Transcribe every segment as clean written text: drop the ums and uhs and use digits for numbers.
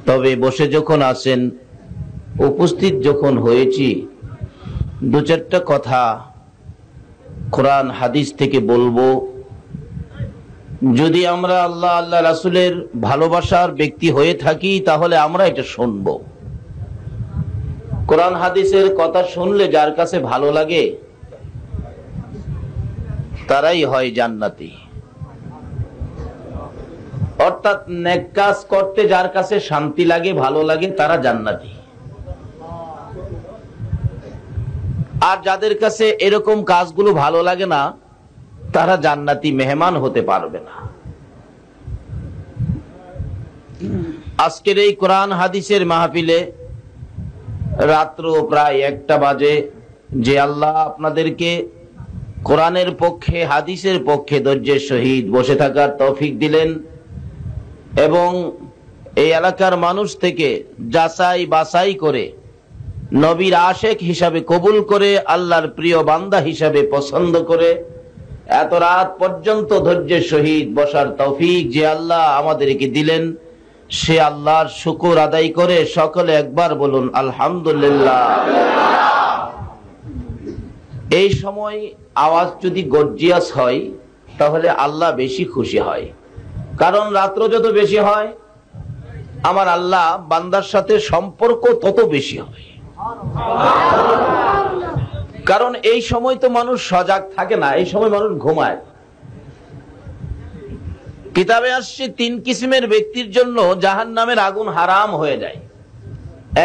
তবে বসে যখন আছেন, উপস্থিত যখন হয়েছি, দু চারটা কথা কোরআন হাদিস থেকে বলবো। যদি আমরা আল্লাহ আল্লাহ রাসূলের ভালোবাসার ব্যক্তি হয়ে থাকি তাহলে আমরা এটা শুনবো। কোরআন হাদিসের কথা শুনলে যার কাছে ভালো লাগে তারাই হয় জান্নাতি। অর্থাৎ নেক কাজ করতে যার কাছে শান্তি লাগে, ভালো লাগে, তারা জান্নাতি। আর যাদের কাছে এরকম কাজগুলো ভালো লাগে না, তারা জান্নাতি মেহমান হতে পারবে না। আজকের এই কোরআন হাদিসের মাহফিলে রাত্র প্রায় 1টা বাজে, যে আল্লাহ আপনাদেরকে কোরআনের পক্ষে, হাদিসের পক্ষে ধৈর্যের সহিত বসে থাকার তৌফিক দিলেন এবং এই এলাকার মানুষ থেকে যাচাই বাছাই করে নবীর আশেক হিসাবে কবুল করে, আল্লাহর প্রিয় বান্দা হিসাবে পছন্দ করে এত রাত পর্যন্ত ধৈর্যের সহিত বসার তৌফিক যে আল্লাহ আমাদেরকে দিলেন, সে আল্লাহর শুকর আদায় করে সকলে একবার বলুন আলহামদুলিল্লাহ। এই সময় আওয়াজ যদি গর্জিয়াস হয় তাহলে আল্লাহ বেশি খুশি হয়, কারণ রাত্র যত বেশি হয় আমার আল্লাহ বান্দার সাথে সম্পর্ক তত বেশি হয়। কারণ এই সময় তো মানুষ সজাগ থাকে না, এই সময় মানুষ ঘুমায়। কিতাবে আসছে 3 কিসিমের ব্যক্তির জন্য জাহান্নামের আগুন হারাম হয়ে যায়।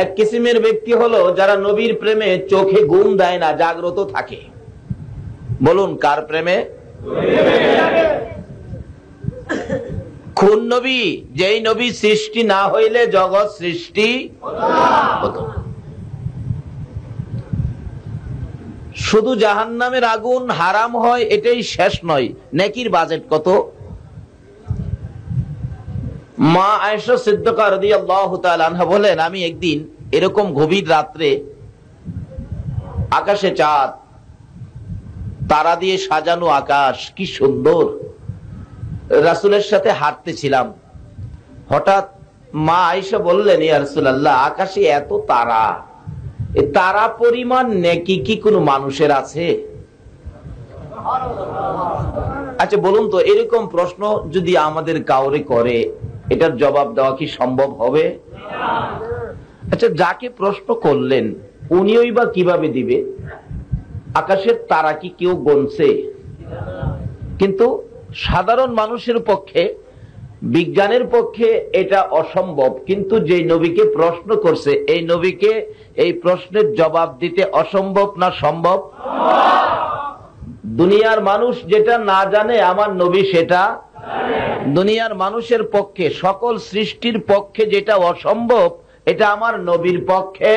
এক কিসিমের ব্যক্তি হলো যারা নবীর প্রেমে চোখে ঘুম দেয় না, জাগ্রত থাকে। বলুন কার প্রেমে? কোন নবী? যেই নবী সৃষ্টি না হইলে জগৎ সৃষ্টি হতো না। শুধু জাহান্নামের আগুন হারাম হয় এটাই শেষ নয়, নেকির বাজেট কত? মা আয়েশা সিদ্দিকা রাদিয়াল্লাহু তাআলা আনহা বলেন, আমি একদিন এরকম গভীর রাত্রে আকাশে চাঁদ, তারা দিয়ে সাজানো আকাশ, কি সুন্দর, রাসূলের সাথে হাঁটতেছিলাম। হঠাৎ মা আয়েশা বললেন, ইয়া রাসূলুল্লাহ, আকাশে এত তারা, এই তারা পরিমাণ নেকি কি কোনো মানুষের আছে? আচ্ছা বলুন তো, এরকম প্রশ্ন যদি আমাদের কাউরে করে, এটার জবাব দেওয়া কি সম্ভব হবে? আচ্ছা, যাকে প্রশ্ন করলেন উনিই বা কিভাবে দিবে? আকাশের তারা কি কেউ গণছে? কিন্তু সাধারণ মানুষের পক্ষে, বিজ্ঞানের পক্ষে এটা অসম্ভব। কিন্তু যে নবীকে প্রশ্ন করছে, এই নবীকে এই প্রশ্নের জবাব দিতে অসম্ভব না সম্ভব? দুনিয়ার মানুষ যেটা না জানে আমার নবী সেটা। দুনিয়ার মানুষের পক্ষে, সকল সৃষ্টির পক্ষে যেটা অসম্ভব, এটা আমার নবীর পক্ষে।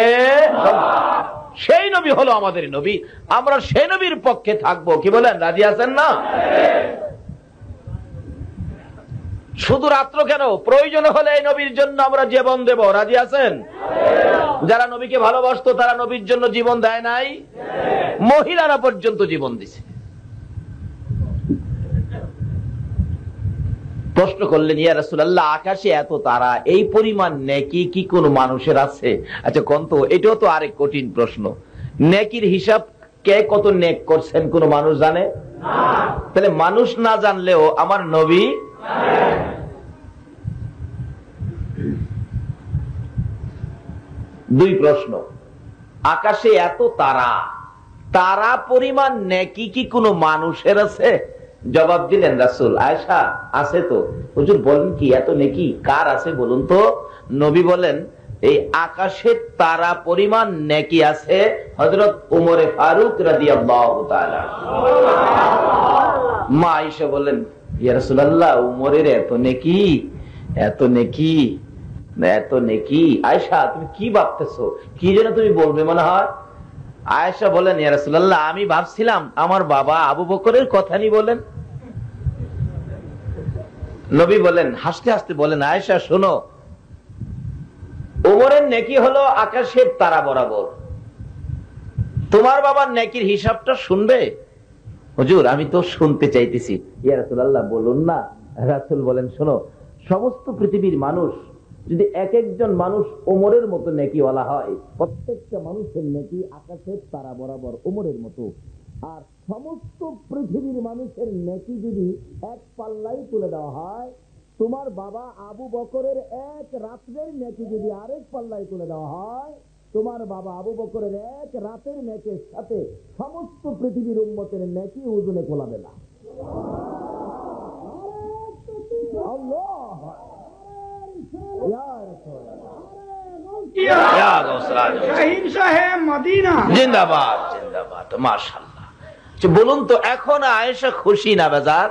সেই নবী হলো আমাদের নবী, আমরা সেই নবীর পক্ষে থাকবো। কি বলেন, রাজি আছেন না? শুধু রাত্র কেন, প্রয়োজন হলে এই নবীর জন্য আমরা জীবন দেব। রাজি আছেন? যারা নবীকে ভালোবাসতো তারা নবীর জন্য জীবন দেয় নাই? মহিলারা পর্যন্ত জীবন দিছে। প্রশ্ন করলেন, ইয়া রাসূলুল্লাহ, আকাশে এত তারা, এই পরিমাণ নেকি কি কোন মানুষের আছে? আচ্ছা কোন তো, এটাও তো আরেক কঠিন প্রশ্ন। নেকির হিসাব কে কত নেক করছেন কোন মানুষ জানে? তাহলে মানুষ না জানলেও আমার নবী। দুই প্রশ্ন, আকাশে এত তারা, তারা পরিমাণ নেকি কি কোন মানুষের আছে? জবাব দিলেন রাসূল, আয়েশা আছে তো। হুজুর বলেন কি, এত নেকি কার আছে বলুন তো? নবী বলেন, এই আকাশের তারা পরিমাণ নেকি আছে হযরত উমরে ফারুক রাদিয়াল্লাহু তাআলা। মা আয়েশা বলেন, ইয়া রাসূলুল্লাহ, উমরের এত নেকি, এত নেকি, এত নেকি। আয়েশা তুমি কি ভাবতেছো, কি যেন তুমি বলবে মনে হয়? আয়েশা বলেন, ইয়া রাসূলুল্লাহ, আমি ভাবছিলাম আমার বাবা আবু বকরের কথা নি বলেন। নবী বলেন, হাসতে হাসতে বলেন, আয়েশা শোনো, ওমরের নেকি হলো আকাশের তারা বরাবর, তোমার বাবার নেকির হিসাবটা শুনবে? হুজুর আমি তো শুনতে চাইতেছি। ইয়া রাসূলুল্লাহ বলুন না। রাসূল বলেন, শোনো, সমস্ত পৃথিবীর মানুষ যদি এক একজন মানুষ ওমরের মতো নেকিওয়ালা হয়, প্রত্যেকটা মানুষের নেকি আকাশের তারা বরাবর ওমরের মতো, আর সমস্ত পৃথিবীর মানুষের নেকি যদি এক পাল্লাই তুলে দেওয়া হয়, তোমার বাবা আবু বকরের এক রাত্রের নেকি যদি আরেক পাল্লাই তুলে দেওয়া হয়, তোমার বাবা আবু বকরের এক রাতের নেকের সাথে সমস্ত পৃথিবীর উম্মতের নেকি ওজনে কোলাবে না। জিন্দাবাদ জিন্দাবাদ, মাশাআল্লাহ। বলুন তো, এখন আয়েশা খুশি না বেজার?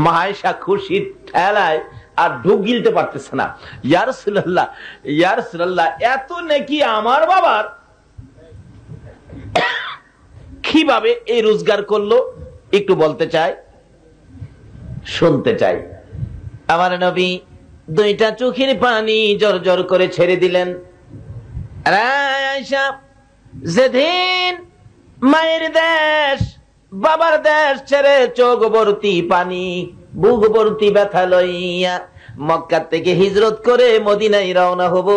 মা আয়েশা খুশির ঠেলায় আর ঢুক গিলতে পারতেছে না। ইয়া রাসূলুল্লাহ, ইয়া রাসূলুল্লাহ, এত নেকি আমার বাবার কিভাবে এই রোজগার করলো একটু বলতে চাই, শুনতে চাই। আমার নবী দুইটা চোখের পানি জর জর করে ছেড়ে দিলেন। আয়েশা, যেদিন মায়ের দেশ বাবার দেশ ছেড়ে চোখ ভর্তি পানি বুক ভর্তি ব্যথা লইয়া মক্কা থেকে হিজরত করে মদিনায় রওনা হব,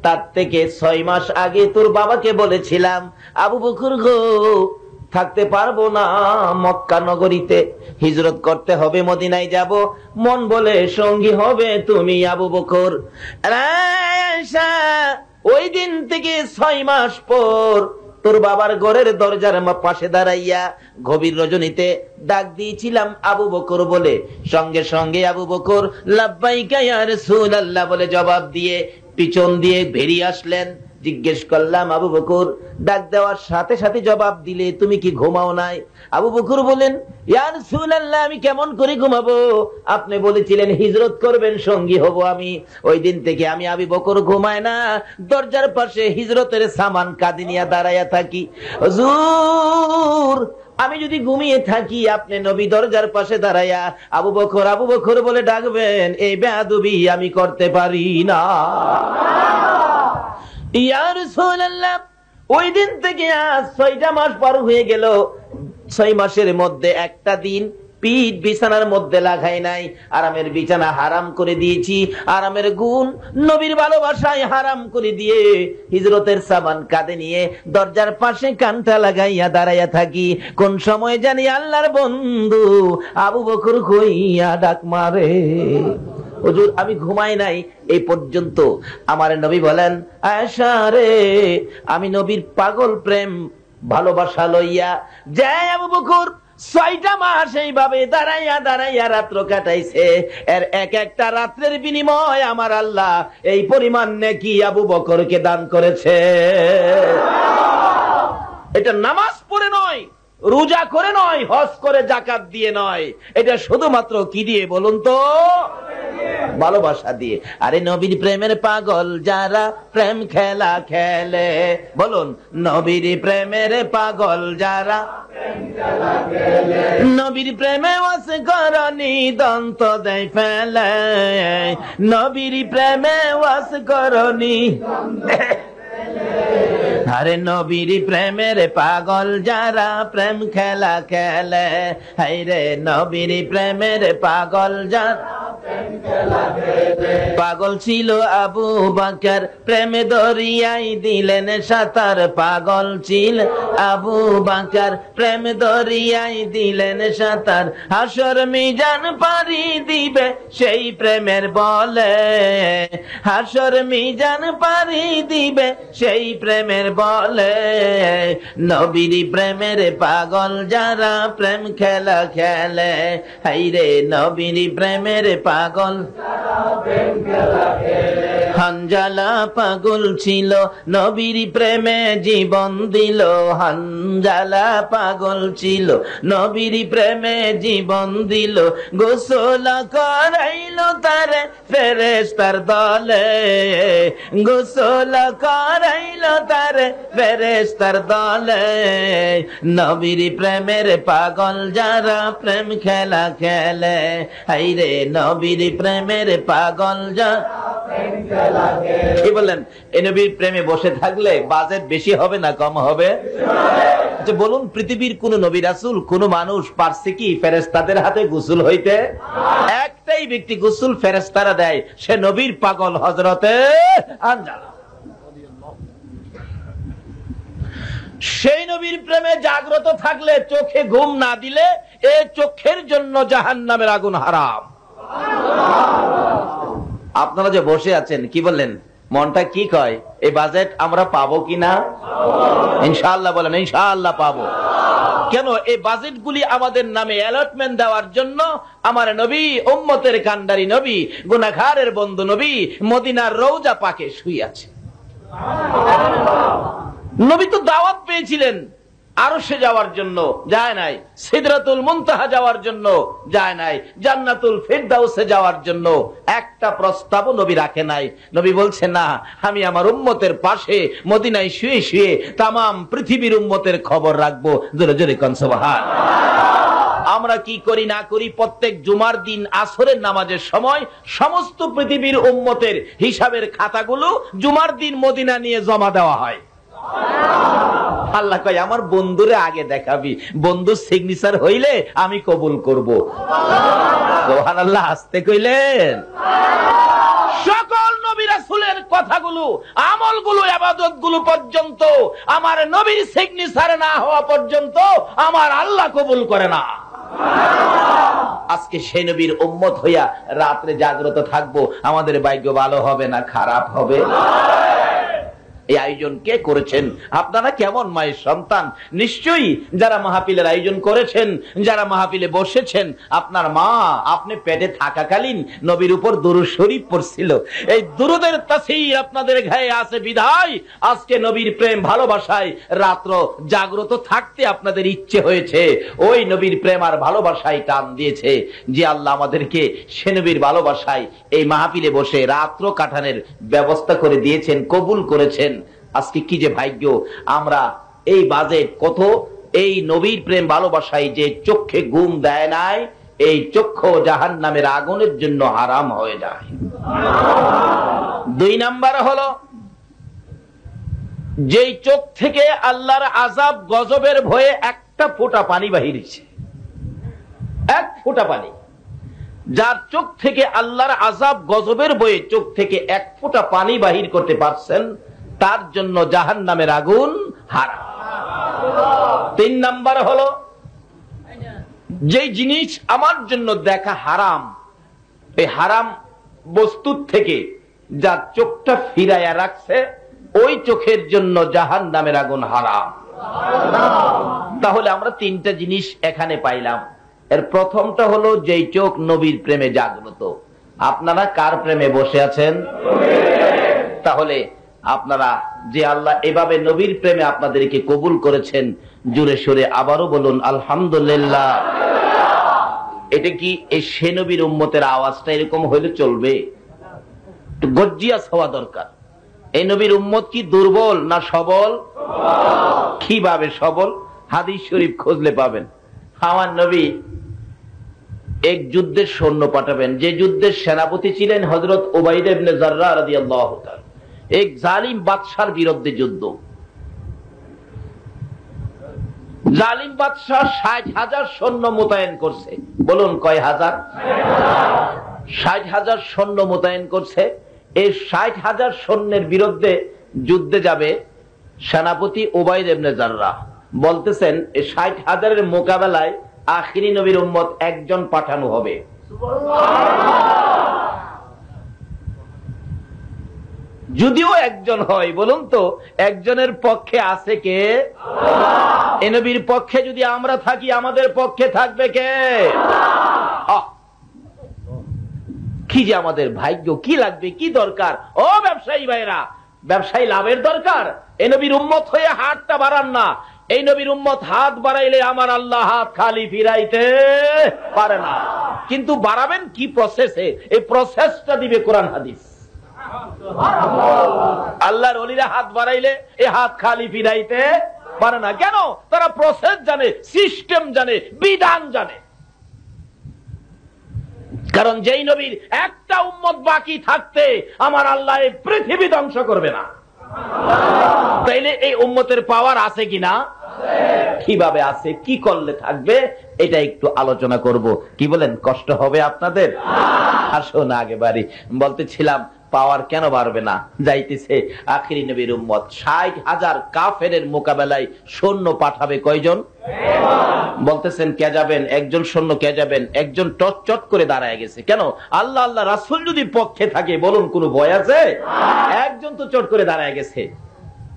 তার থেকে 6 মাস আগে তোর বাবাকে বলেছিলাম, আবু বকর গো, থাকতে পারবো না, মক্কা নগরীতে হিজরত করতে হবে, মদিনায় যাব, মন বলে সঙ্গী হবে তুমি আবু বকর। আয়েশা, ওই দিন থেকে 6 মাস পর তোর বাবার ঘরের দরজার পাশে দাঁড়াইয়া গভীর রজনীতে ডাক দিয়েছিলাম আবু বকর বলে, সঙ্গে সঙ্গে আবু বকর লাব্বাইকা ইয়া রাসূলুল্লাহ বলে জবাব দিয়ে পিছন দিয়ে বেরিয়ে আসলেন। জিজ্ঞেস করলাম, আবু বকর, ডাক দেওয়ার সাথে সাথে জবাব দিলে, তুমি কি ঘুমাও নাই? আবু বকর বলেন, ইয়া রাসূলুল্লাহ, আমি কেমন করে ঘুমাবো? আপনি বলেছিলেন হিজরত করবেন, সঙ্গী হব আমি। ওই দিন থেকে আমি আবু বকর ঘুমায় না, দরজার পাশে হিজরতের সামান কাঁধে নিয়ে দাঁড়াইয়া থাকি। হুজুর, আমি যদি ঘুমিয়ে থাকি, আপনি নবী দরজার পাশে দাঁড়াইয়া আবু বকর আবু বকর বলে ডাকবেন, এই বেয়াদবি আমি করতে পারি না। ইয়া রাসূলুল্লাহ, ওই দিন থেকে আজ 6টা মাস পার হয়ে গেল। 6 মাসের মধ্যে একটা দিন পিঠ বিছানার মধ্যে লাগাই নাই। আরামের বিছানা হারাম করে দিয়েছি, আরামের গুণ নবীর ভালোবাসায় হারাম করে দিয়ে হিজরতের সামান কাঁধে নিয়ে দরজার পাশে কানটা লাগাইয়া দাঁড়াইয়া থাকি। কোন সময় জানি আল্লাহর বন্ধু আবু বকর কইয়া ডাক মারে। হুজুর, আমি ঘুমাই নাই এই পর্যন্ত। আমার নবী বলেন, আয়েশা রে, আমি নবীর পাগল প্রেম ভালোবাসা লইয়া যাই আবু বকর 6টা মাস এইভাবে দাঁড়াইয়া দাঁড়াইয়া রাত্র কাটাইছে। এর এক একটা রাত্রের বিনিময় আমার আল্লাহ এই পরিমাণ নেকি আবু বকরকে দান করেছে। এটা নামাজ পড়ে নয়, রোজা করে নয়, হজ করে, জাকাত দিয়ে নয়, এটা শুধুমাত্র কি দিয়ে বলুন তো? ভালোবাসা দিয়ে। আরে নবীর প্রেমের পাগল যারা প্রেম খেলা খেলে, বলুন, নবীর প্রেমের পাগল যারা নবীর প্রেমে ওয়াস করনি দন্ত দেয় ফেলে, নবীর প্রেমে ওয়াস করনি। আরে নবীর প্রেমের পাগল যারা প্রেম খেলা খেলে, হায়রে নবীর প্রেমের পাগল যারা পাগল ছিল আবু বকর, প্রেমে দরিয়ায় দিলেন সাঁতার। পাগল ছিল আবু বকর, প্রেম দরিয়ায় দিলেন সাঁতার। হাসর মিজান পারি দিবে সেই প্রেমের বলে, হাসর মিজান পারি দিবে সেই প্রেমের বলে। নবীর প্রেমের পাগল যারা প্রেম খেলা খেলে, হায়রে নবীর প্রেমের পাগল। হানজালা পাগল ছিল নবীর প্রেমে জীবন দিল, হানজালা পাগল ছিল নবীর প্রেমে জীবন দিল। গোসল করাইল তারে ফেরেশতার দলে, গোসল করাইল তারে ফেরেশতার দলে। নবীর প্রেমের পাগল যারা প্রেম খেলা খেলে, হায়রে নবীর প্রেমের পাগল যারা। কি বলেন? এই নবীর প্রেমে বসে থাকলে বাজেট বেশি হবে না কম হবে? আচ্ছা বলুন, পৃথিবীর কোন নবী রাসূল কোন মানুষ পারছে কি ফেরেশতাদের হাতে গোসল হইতে? একটাই ব্যক্তি গোসল ফেরেশতারা দেয়, সে নবীর পাগল হযরতে আনজালা। সেই নবীর প্রেমে জাগ্রত থাকলে, চোখে ঘুম না দিলে এই চোখের জন্য জাহান্নামের আগুন হারাম। আপনারা যে বসে আছেন, কি বললেন, মনটা কি কয়, এই বাজেট আমরা পাবো কিনা? ইনশাআল্লাহ বলেন, ইনশাআল্লাহ পাবো। কেন? এই বাজেটগুলি আমাদের নামে অ্যালটমেন্ট দেওয়ার জন্য আমার নবী, উম্মতের কান্ডারি নবী, গুনাহগারের বন্ধু নবী মদিনার রওজা পাকে শুয়ে আছে। নবী তো দাওয়াত পেয়েছিলেন আরশে যাওয়ার জন্য, যায় নাই। সিদরাতুল মুনতাহা যাওয়ার জন্য যায় নাই। জান্নাতুল ফিরদাউসে যাওয়ার জন্য একটা প্রস্তাবও নবী রাখে নাই। নবী বলছে, না, আমি আমার উম্মতের পাশে মদিনায় শুয়ে শুয়ে তামাম পৃথিবীর উম্মতের খবর রাখবো। জোরে জোরে কোন সুবহানাল্লাহ। আমরা কি করি না করি, প্রত্যেক জুমার দিন আসরের নামাজের সময় সমস্ত পৃথিবীর উম্মতের হিসাবের খাতাগুলো জুমার দিন মদিনা নিয়ে জমা দেওয়া হয়। আল্লাহ কয়, আমার বন্ধুরে আগে দেখাবি, বন্ধুর সিগনেচার হইলে আমি কবুল করব। সুবহানাল্লাহ, আসতে কইলেন। সকল নবী রাসূলের কথাগুলো, আমলগুলো, ইবাদতগুলো পর্যন্ত আমার নবীর সিগনেচার না হওয়া পর্যন্ত আমার আল্লাহ কবুল করে না। আজকে সেই নবীর উম্মত হইয়া রাত্রে জাগ্রত থাকবো, আমাদের ভাগ্য ভালো হবে না খারাপ হবে? এই আয়োজন কে করেছেন? আপনারা কেমন মায়ের সন্তান? নিশ্চয়ই যারা মাহফিলের আয়োজন করেছেন, যারা মাহফিলে বসেছেন, আপনার মা আপনি পেটে থাকাকালীন নবীর উপর দুরূদ শরীফ পড়ছিল। এই দুরূদের তাসীর আপনাদের গায়ে আছে বিধায় আজকে নবীর প্রেম ভালোবাসায় রাত্র জাগ্রত থাকতে আপনাদের ইচ্ছে হয়েছে। ওই নবীর প্রেম আর ভালোবাসায় টান দিয়েছে যে আল্লাহ আমাদেরকে সে নবীর ভালোবাসায় এই মাহফিলে বসে রাত্র কাটানোর ব্যবস্থা করে দিয়েছেন, কবুল করেছেন। আজকে কি যে ভাগ্য আমরা! এই বাজেট কত! এই নবীর প্রেম ভালোবাসায় যে চোখে ঘুম দেয় নাই, এই চক্ষু জাহান্নামের আগুনের জন্য হারাম হয়ে যায়। 2 নাম্বার হলো, যেই চোখ থেকে আল্লাহর আযাব গজবের ভয়ে একটা ফোঁটা পানি বাহির হইছে, এক ফোঁটা পানি, যার চোখ থেকে আল্লাহর আযাব গজবের ভয়ে চোখ থেকে এক ফোঁটা পানি বাহির করতে পারছেন, তার জন্য জাহান্নামের আগুন হারাম। 3 নাম্বার হলো, যেই জিনিস আমার জন্য দেখা হারাম, এই হারাম বস্তুর থেকে যার চোখটা ফিরাইয়া রাখছে, ওই চোখের জন্য জাহান্নামের আগুন হারাম। তাহলে আমরা 3টা জিনিস এখানে পাইলাম। এর প্রথমটা হলো, যেই চোখ নবীর প্রেমে জাগ্রত। আপনারা কার প্রেমে বসে আছেন? তাহলে আপনারা যে আল্লাহ এভাবে নবীর প্রেমে আপনাদেরকে কবুল করেছেন, জোরে সোরে আবারও বলুন আলহামদুলিল্লাহ। এটা কি এই সে নবীর উম্মতের আওয়াজটা এরকম হইলে চলবে? একটু গর্জিয়াস হওয়া দরকার। এই নবীর উম্মত কি দুর্বল না সবল? কিভাবে সবল? হাদিস শরীফ খুঁজলে পাবেন। আমার নবী এক যুদ্ধের সৈন্য পাঠাবেন, যে যুদ্ধের সেনাপতি ছিলেন হযরত উবাইদা ইবনে জাররাহ রাদিয়াল্লাহু তাআলা। এক জালিম বাদশার বিরুদ্ধে যুদ্ধ। জালিম বাদশা 60,000 সৈন্য মোতায়েন করছে। বলুন কয় হাজার? 60,000 সৈন্য মোতায়েন করছে। এই 60,000 সৈন্যের বিরুদ্ধে যুদ্ধে যাবে সেনাপতি উবাইদা ইবনে জাররাহ। বলতেছেন এই 60,000-এর মোকাবেলায় আখিরি নবীর উম্মত একজন পাঠানো হবে। যদিও একজন হয়, বলুন তো একজনের পক্ষে আছে কে? এই নবীর পক্ষে যদি আমরা থাকি, আমাদের পক্ষে থাকবে কে? কি যে আমাদের ভাগ্য! কি লাগবে, কি দরকার? ও ব্যবসায়ী ভাইরা, ব্যবসায়ী লাভের দরকার। এই নবীর উম্মত হয়ে হাতটা বাড়ান না। এই নবীর উম্মত হাত বাড়াইলে আমার আল্লাহ হাত খালি ফিরাইতে পারে না। কিন্তু বাড়াবেন কি প্রসেসে? এই প্রসেসটা দিবে কোরআন হাদিস। আল্লাহর ওলিরা হাত বাড়াইলে এই হাত খালি ফিরাইতে পারে না। কেন? তারা প্রসেস জানে, সিস্টেম জানে, বিধান জানে। কারণ যেই নবীর একটা উম্মত বাকি থাকতে আমার আল্লাহ এই পৃথিবী ধ্বংস করবে না। তাইলে এই উম্মতের পাওয়ার আছে কিনা? কিভাবে আছে, কি করলে থাকবে, এটা একটু আলোচনা করব। কি বলেন, কষ্ট হবে আপনাদের? আসুন আগে বাড়ি। বলতেছিলাম পাওয়ার কেন বাড়বে না, যাইতেছে আখিরি নবীর উম্মত ৬০,০০০ কাফেরের মোকাবেলায় সৈন্য পাঠাবে কয়জন? বলতেছেন কে যাবেন? একজন সৈন্য কে যাবেন? একজন টট করে দাঁড়ায় গেছে। কেন? আল্লাহ আল্লাহ রাসূল যদি পক্ষে থাকে বলুন কোনো ভয় আছে? একজন তো চট করে দাঁড়ায় গেছে।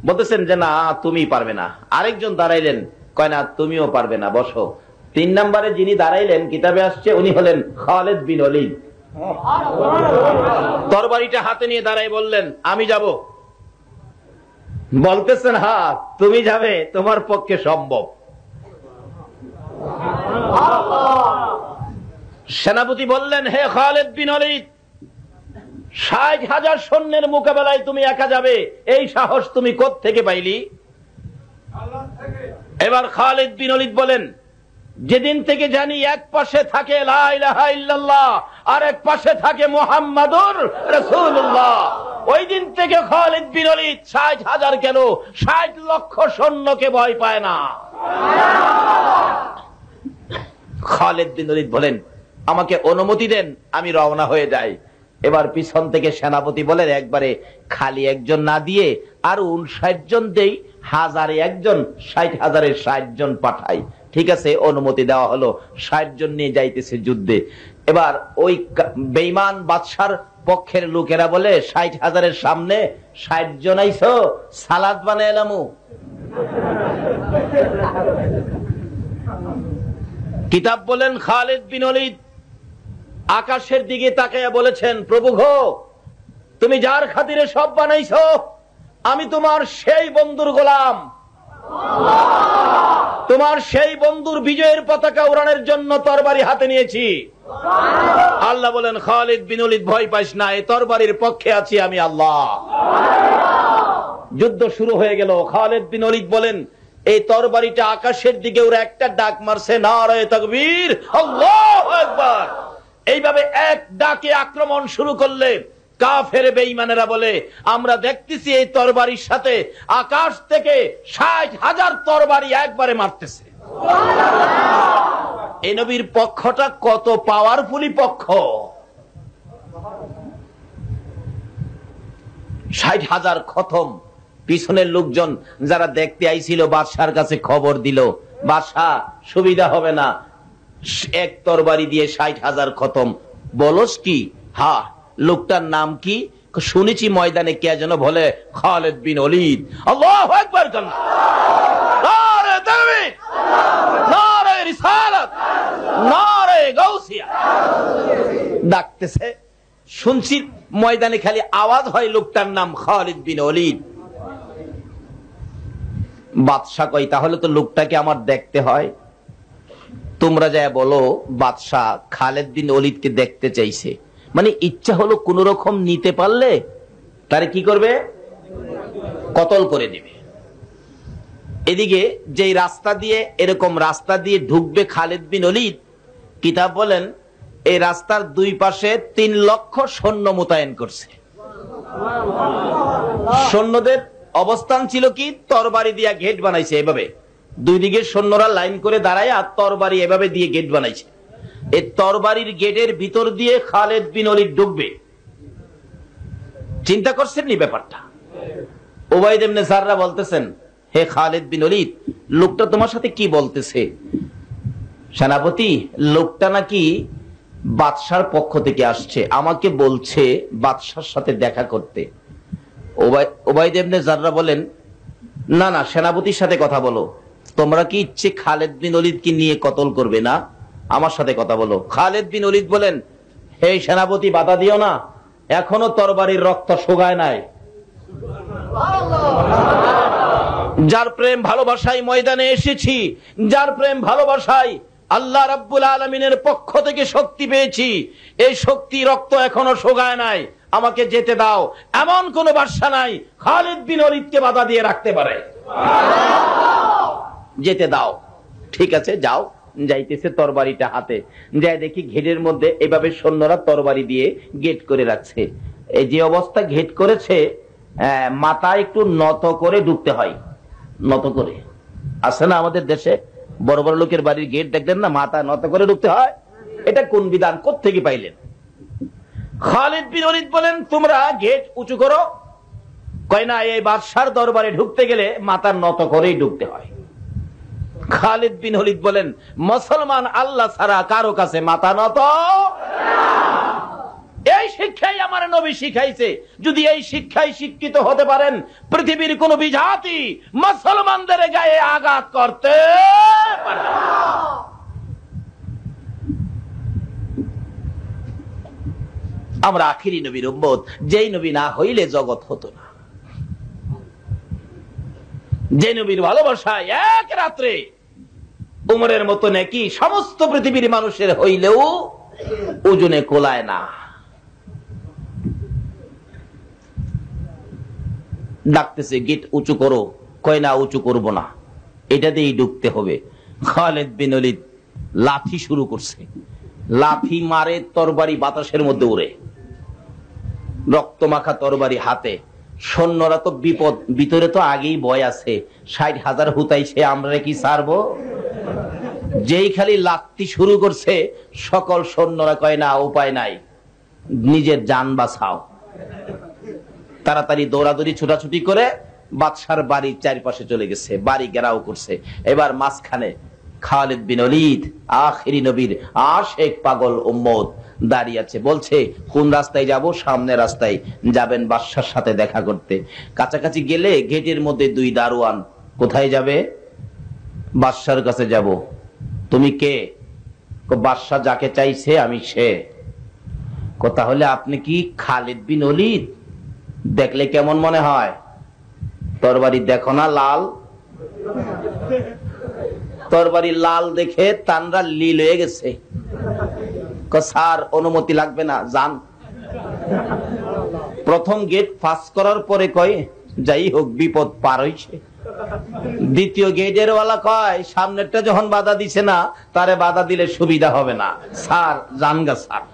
বলতেছেন যে না তুমি পারবে না। আরেকজন দাঁড়াইলেন, কয় না তুমিও পারবে না, বসো। ৩ নম্বরে যিনি দাঁড়াইলেন কিতাবে আসছে উনি হলেন খালিদ বিন ওলীদ। তরবারিটা হাতে নিয়ে দাঁড়াই বললেন আমি যাব। বলতেছেন হ্যাঁ তুমি যাবে, তোমার পক্ষে সম্ভব। সেনাপতি বললেন হে খালিদ বিন ওলীদ, ৬০,০০০ সৈন্যের মোকাবেলায় তুমি একা যাবে, এই সাহস তুমি কোত্থেকে পাইলি? এবার খালিদ বিন ওলীদ বলেন যেদিন থেকে জানি এক পাশে থাকে লা ইলাহা ইল্লাল্লাহ আর এক পাশে থাকে মুহাম্মাদুর রাসূলুল্লাহ, ওই দিন থেকে খালিদ বিন ওলীদ ৬০,০০০ কেন ৬০ লক্ষ সৈন্যকে ভয় পায় না। খালিদ বিন ওলীদ বলেন আমাকে অনুমতি দেন, আমি রওনা হয়ে যাই। এবার পিছন থেকে সেনাপতি বলেন একবারে খালি একজন না দিয়ে আর ৫৯ জন দেই, ১০০০-এ একজন, ৬০,০০০-এ ৬০ জন পাঠাই। ঠিক আছে, অনুমতি দেওয়া হলো। ৬০ জন নিয়ে যাইতেছে যুদ্ধে। এবার ওই বেঈমান বাদশার পক্ষের লোকেরা বলে ৬০,০০০-এর সামনে ৬০ জন আইছো, সালাদ বানায় এলামু। কিতাব বলেন খালিদ বিন ওলীদ আকাশের দিকে তাকাইয়া বলেছেন প্রভু গো, তুমি যার খাতিরে সব বানাইছো, আমি তোমার সেই বন্ধুর গোলাম, তোমার সেই বন্ধুর বিজয়ের পতাকা উড়ানোর জন্য তরবারি হাতে নিয়েছি। আল্লাহ বলেন খালিদ বিন ওলীদ ভয় পাইস না, এই তরবারির পক্ষে আছি আমি আল্লাহ। যুদ্ধ শুরু হয়ে গেল। খালিদ বিন ওলীদ বলেন এই তরবারিটা আকাশের দিকে ওরা একটা ডাক মারছে, নারায়ে তাকবীর, আল্লাহু আকবার। এইভাবে এক ডাকে আক্রমণ শুরু করলে কাফের বেঈমানেরা বলে আমরা দেখতেছি এই তরবারির সাথে আকাশ থেকে ৬০,০০০ তরবারি একবারে মারতেছে। এই নবীর পক্ষটা কত পাওয়ারফুলি পক্ষ। ৬০,০০০ খতম। পিছনের লোকজন যারা দেখতে আইছিল বাদশার কাছে খবর দিল বাদশা সুবিধা হবে না, এক তরবারি দিয়ে ৬০,০০০ খতম। বলস কি? হ্যাঁ। লোকটার নাম কি? শুনেছি ময়দানে কে যেন বলে খালিদ বিন ওলীদ। আল্লাহু আকবার, নারে তাকবীর, নারে রিসালাত, নারে গাউসিয়া ডাকতেছে। শুনছি ময়দানে খালি আওয়াজ হয়, লোকটার নাম খালিদ বিন ওলীদ। বাদশা কই তাহলে তো লোকটাকে আমার দেখতে হয়। তোমরা যা বলো বাদশা খালিদ বিন ওলীদকে দেখতে চাইছে, মানে ইচ্ছা হলো কোন রকম নিতে পারলে তারে কি করবে? কতল করে দিবে। এদিকে যেই রাস্তা দিয়ে এরকম রাস্তা দিয়ে ঢুকবে খালিদ বিন ওলীদ, কিতাব বলেন এই রাস্তার দুই পাশে ৩ লক্ষ সৈন্য মোতায়েন করছে। সৈন্যদের অবস্থান ছিল কি? তরবারি দিয়া গেট বানাইছে। এভাবে দুই দিকে সৈন্যরা লাইন করে দাঁড়ায় আর তরবারি এভাবে দিয়ে গেট বানাইছে। এই তরবারির গেটের ভিতর দিয়ে খালিদ বিন ওলীদ ঢুকবে। চিন্তা করছেন নি ব্যাপারটা? উবাইদ ইবনে জাররা বলতেছেন হে খালিদ বিন ওলীদ, লোকটা তোমার সাথে কি বলতেছে? সেনাপতি, লোকটা নাকি বাদশার পক্ষ থেকে আসছে, আমাকে বলছে বাদশার সাথে দেখা করতে। উবাইদ ইবনে জাররা বলেন না না, সেনাপতির সাথে কথা বলো। তোমরা কি ইচ্ছে খালিদ বিন ওলীদকে নিয়ে কতল করবে না? আমার সাথে কথা বলো। খালিদ বিন ওলীদ বলেন হে সেনাপতি, বাধা দিও না, এখনো তরবারির রক্ত শুকায় নাই। যার প্রেম ভালোবাসায় ময়দানে এসেছি, যার প্রেম ভালোবাসায় আল্লাহ রাব্বুল আলামিনের পক্ষ থেকে শক্তি পেয়েছি, এই শক্তি রক্ত এখনো শুকায় নাই, আমাকে যেতে দাও। এমন কোন বাদশা নাই খালিদ বিন ওলীদকে বাধা দিয়ে রাখতে পারে। যেতে দাও। ঠিক আছে যাও। যাইতেছে তরবারিটা হাতে, যাই দেখি ঘেটের মধ্যে এভাবে সৈন্যরা তরবারি দিয়ে গেট করে রাখছে। এই যে অবস্থা ঘেট করেছে, মাথা একটু নত করে ঢুকতে হয়, নত করে। আছে না আমাদের দেশে? বড় বড় লোকের বাড়ির গেট দেখলেন না, মাথা নত করে ঢুকতে হয়। এটা কোন বিধান, কোত্থেকে পাইলেন? খালিদ বিন ওলীদ বলেন, তোমরা গেট উঁচু করো। কয় না, এই বাদশার দরবারে ঢুকতে গেলে মাথা নত করেই ঢুকতে হয়। খালিদ বিন ওলীদ বলেন, মুসলমান আল্লাহ ছাড়া কারো কাছে মাথা নত। এই শিক্ষাই আমার নবী শিখাইছে। যদি এই শিক্ষায় শিক্ষিত হতে পারেন, পৃথিবীর কোন বিজাতি মুসলমানদের গায়ে আঘাত করতে পারে না। আমরা আখিরি নবীর উম্মত, যেই নবী না হইলে জগৎ হতো না। যে নবীর ভালোবাসায় এক রাত্রে উমরের মতো নাকি সমস্ত পৃথিবীর মানুষের হইলেও ওজনে কোলায় না। ডাকতেছে, গেট উঁচু করো। কয় না, উঁচু করব না, এটা দিয়েই ঢুকতে হবে। খালিদ বিন ওলীদ লাঠি শুরু করছে। লাঠি মারে, তরবারি বাতাসের মধ্যে উড়ে, রক্তমাখা তরবারি হাতে। সৈন্যরা তো বিপদ, ভিতরে তো আগেই ভয় আছে। 60,000 হুতাইছে, আমরা কি ছাড়বো? যেই খালি লাত্তি শুরু করছে, সকল সৈন্যরা কয় না, উপায় নাই, নিজের জান বাঁচাও। তাড়াতাড়ি দৌড়াদৌড়ি ছোটাছুটি করে বাদশার বাড়ির চারপাশে চলে গেছে, বাড়ি ঘেরাও করছে। এবার মাঝখানে খালিদ বিন ওলীদ, আখিরি নবীর আশেক পাগল উম্মত দাঁড়িয়ে আছে। বলছে, কোন রাস্তায় যাব? সামনে রাস্তায় যাবেন বাদশার সাথে দেখা করতে। কাছাকাছি গেলে গেটের মধ্যে 2 দারোয়ান। কোথায় যাবে? বাদশার কাছে যাব। তুমি কে? বাদশা যাকে চাইছে আমি সে। তাহলে আপনি কি খালিদ বিন ওলীদ? দেখলে কেমন মনে হয়? তরবারি দেখো না লাল, তরবারি লাল দেখে তানরা লীল হয়ে গেছে। স্যার, অনুমতি লাগবে না, যান। প্রথম গেট পাস করার পরে কয়, যাই হোক বিপদ পার হইছে। দ্বিতীয় গেটের ওয়ালা কয়, সামনেরটা যখন বাধা দিছে না, তারে বাধা দিলে সুবিধা হবে না, স্যার জানগা স্যার।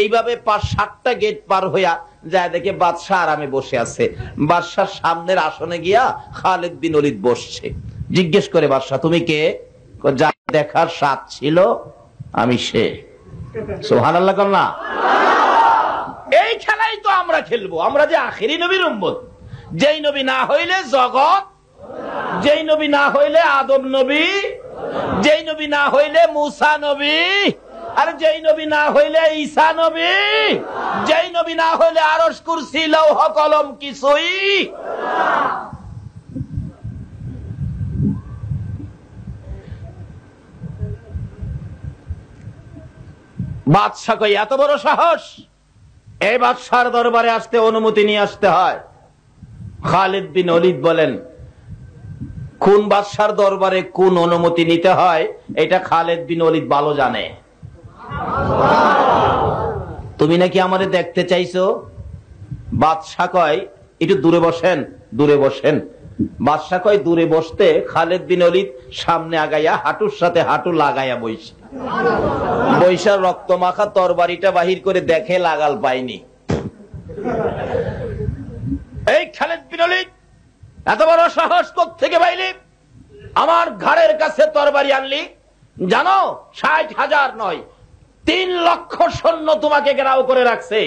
এইভাবে 5-7টা গেট পার হইয়া যায়, দেখে বাদশাহ আরামে বসে আছে। বাদশার সামনের আসনে গিয়া খালিদ বিন ওলীদ বসছে। জিজ্ঞেস করে, বাদশাহ তুমি কে? যা দেখার স্বাদ ছিল আমি সে। সুবহানাল্লাহ কর না। এই খেলাই তো আমরা খেলবো। আমরা যে আখিরি নবীর উম্মত, যেই নবী না হইলে জগৎ, যেই নবী না হইলে আদম নবী, যেই নবী না হইলে মুসা নবী, আর যেই নবী না হইলে ঈসা নবী, যেই নবী না হইলে আরশ কুরসি লৌহ কলম কিছুই। বাদশা কই, এত বড় সাহস! এই বাদশার দরবারে আসতে অনুমতি নিয়ে আসতে হয়। খালিদ বিন ওলীদ বলেন, কোন বাদশার দরবারে কোন অনুমতি নিতে হয় এটা খালিদ বিন ওলীদ ভালো জানে। তুমি নাকি আমাদের দেখতে চাইছো? বাদশা কয়, একটু দূরে বসেন, দূরে বসেন। বাদশা কয়, দূরে বসতে খালিদ বিন ওলীদ সামনে আগাইয়া হাঁটুর সাথে হাঁটু লাগাইয়া বইছে। বৈশার রক্ত মাখা তরবারিটা বাহির করে দেখে, লাগাল পায়নি। এই খালিদ বিন ওলীদ, এত বড় সাহস কোত্থেকে পাইলি? আমার ঘাড়ের কাছে তরবারি আনলি। জানো 60,000 নয়, 3 লক্ষ সৈন্য তোমাকে ঘেরাও করে রাখছে।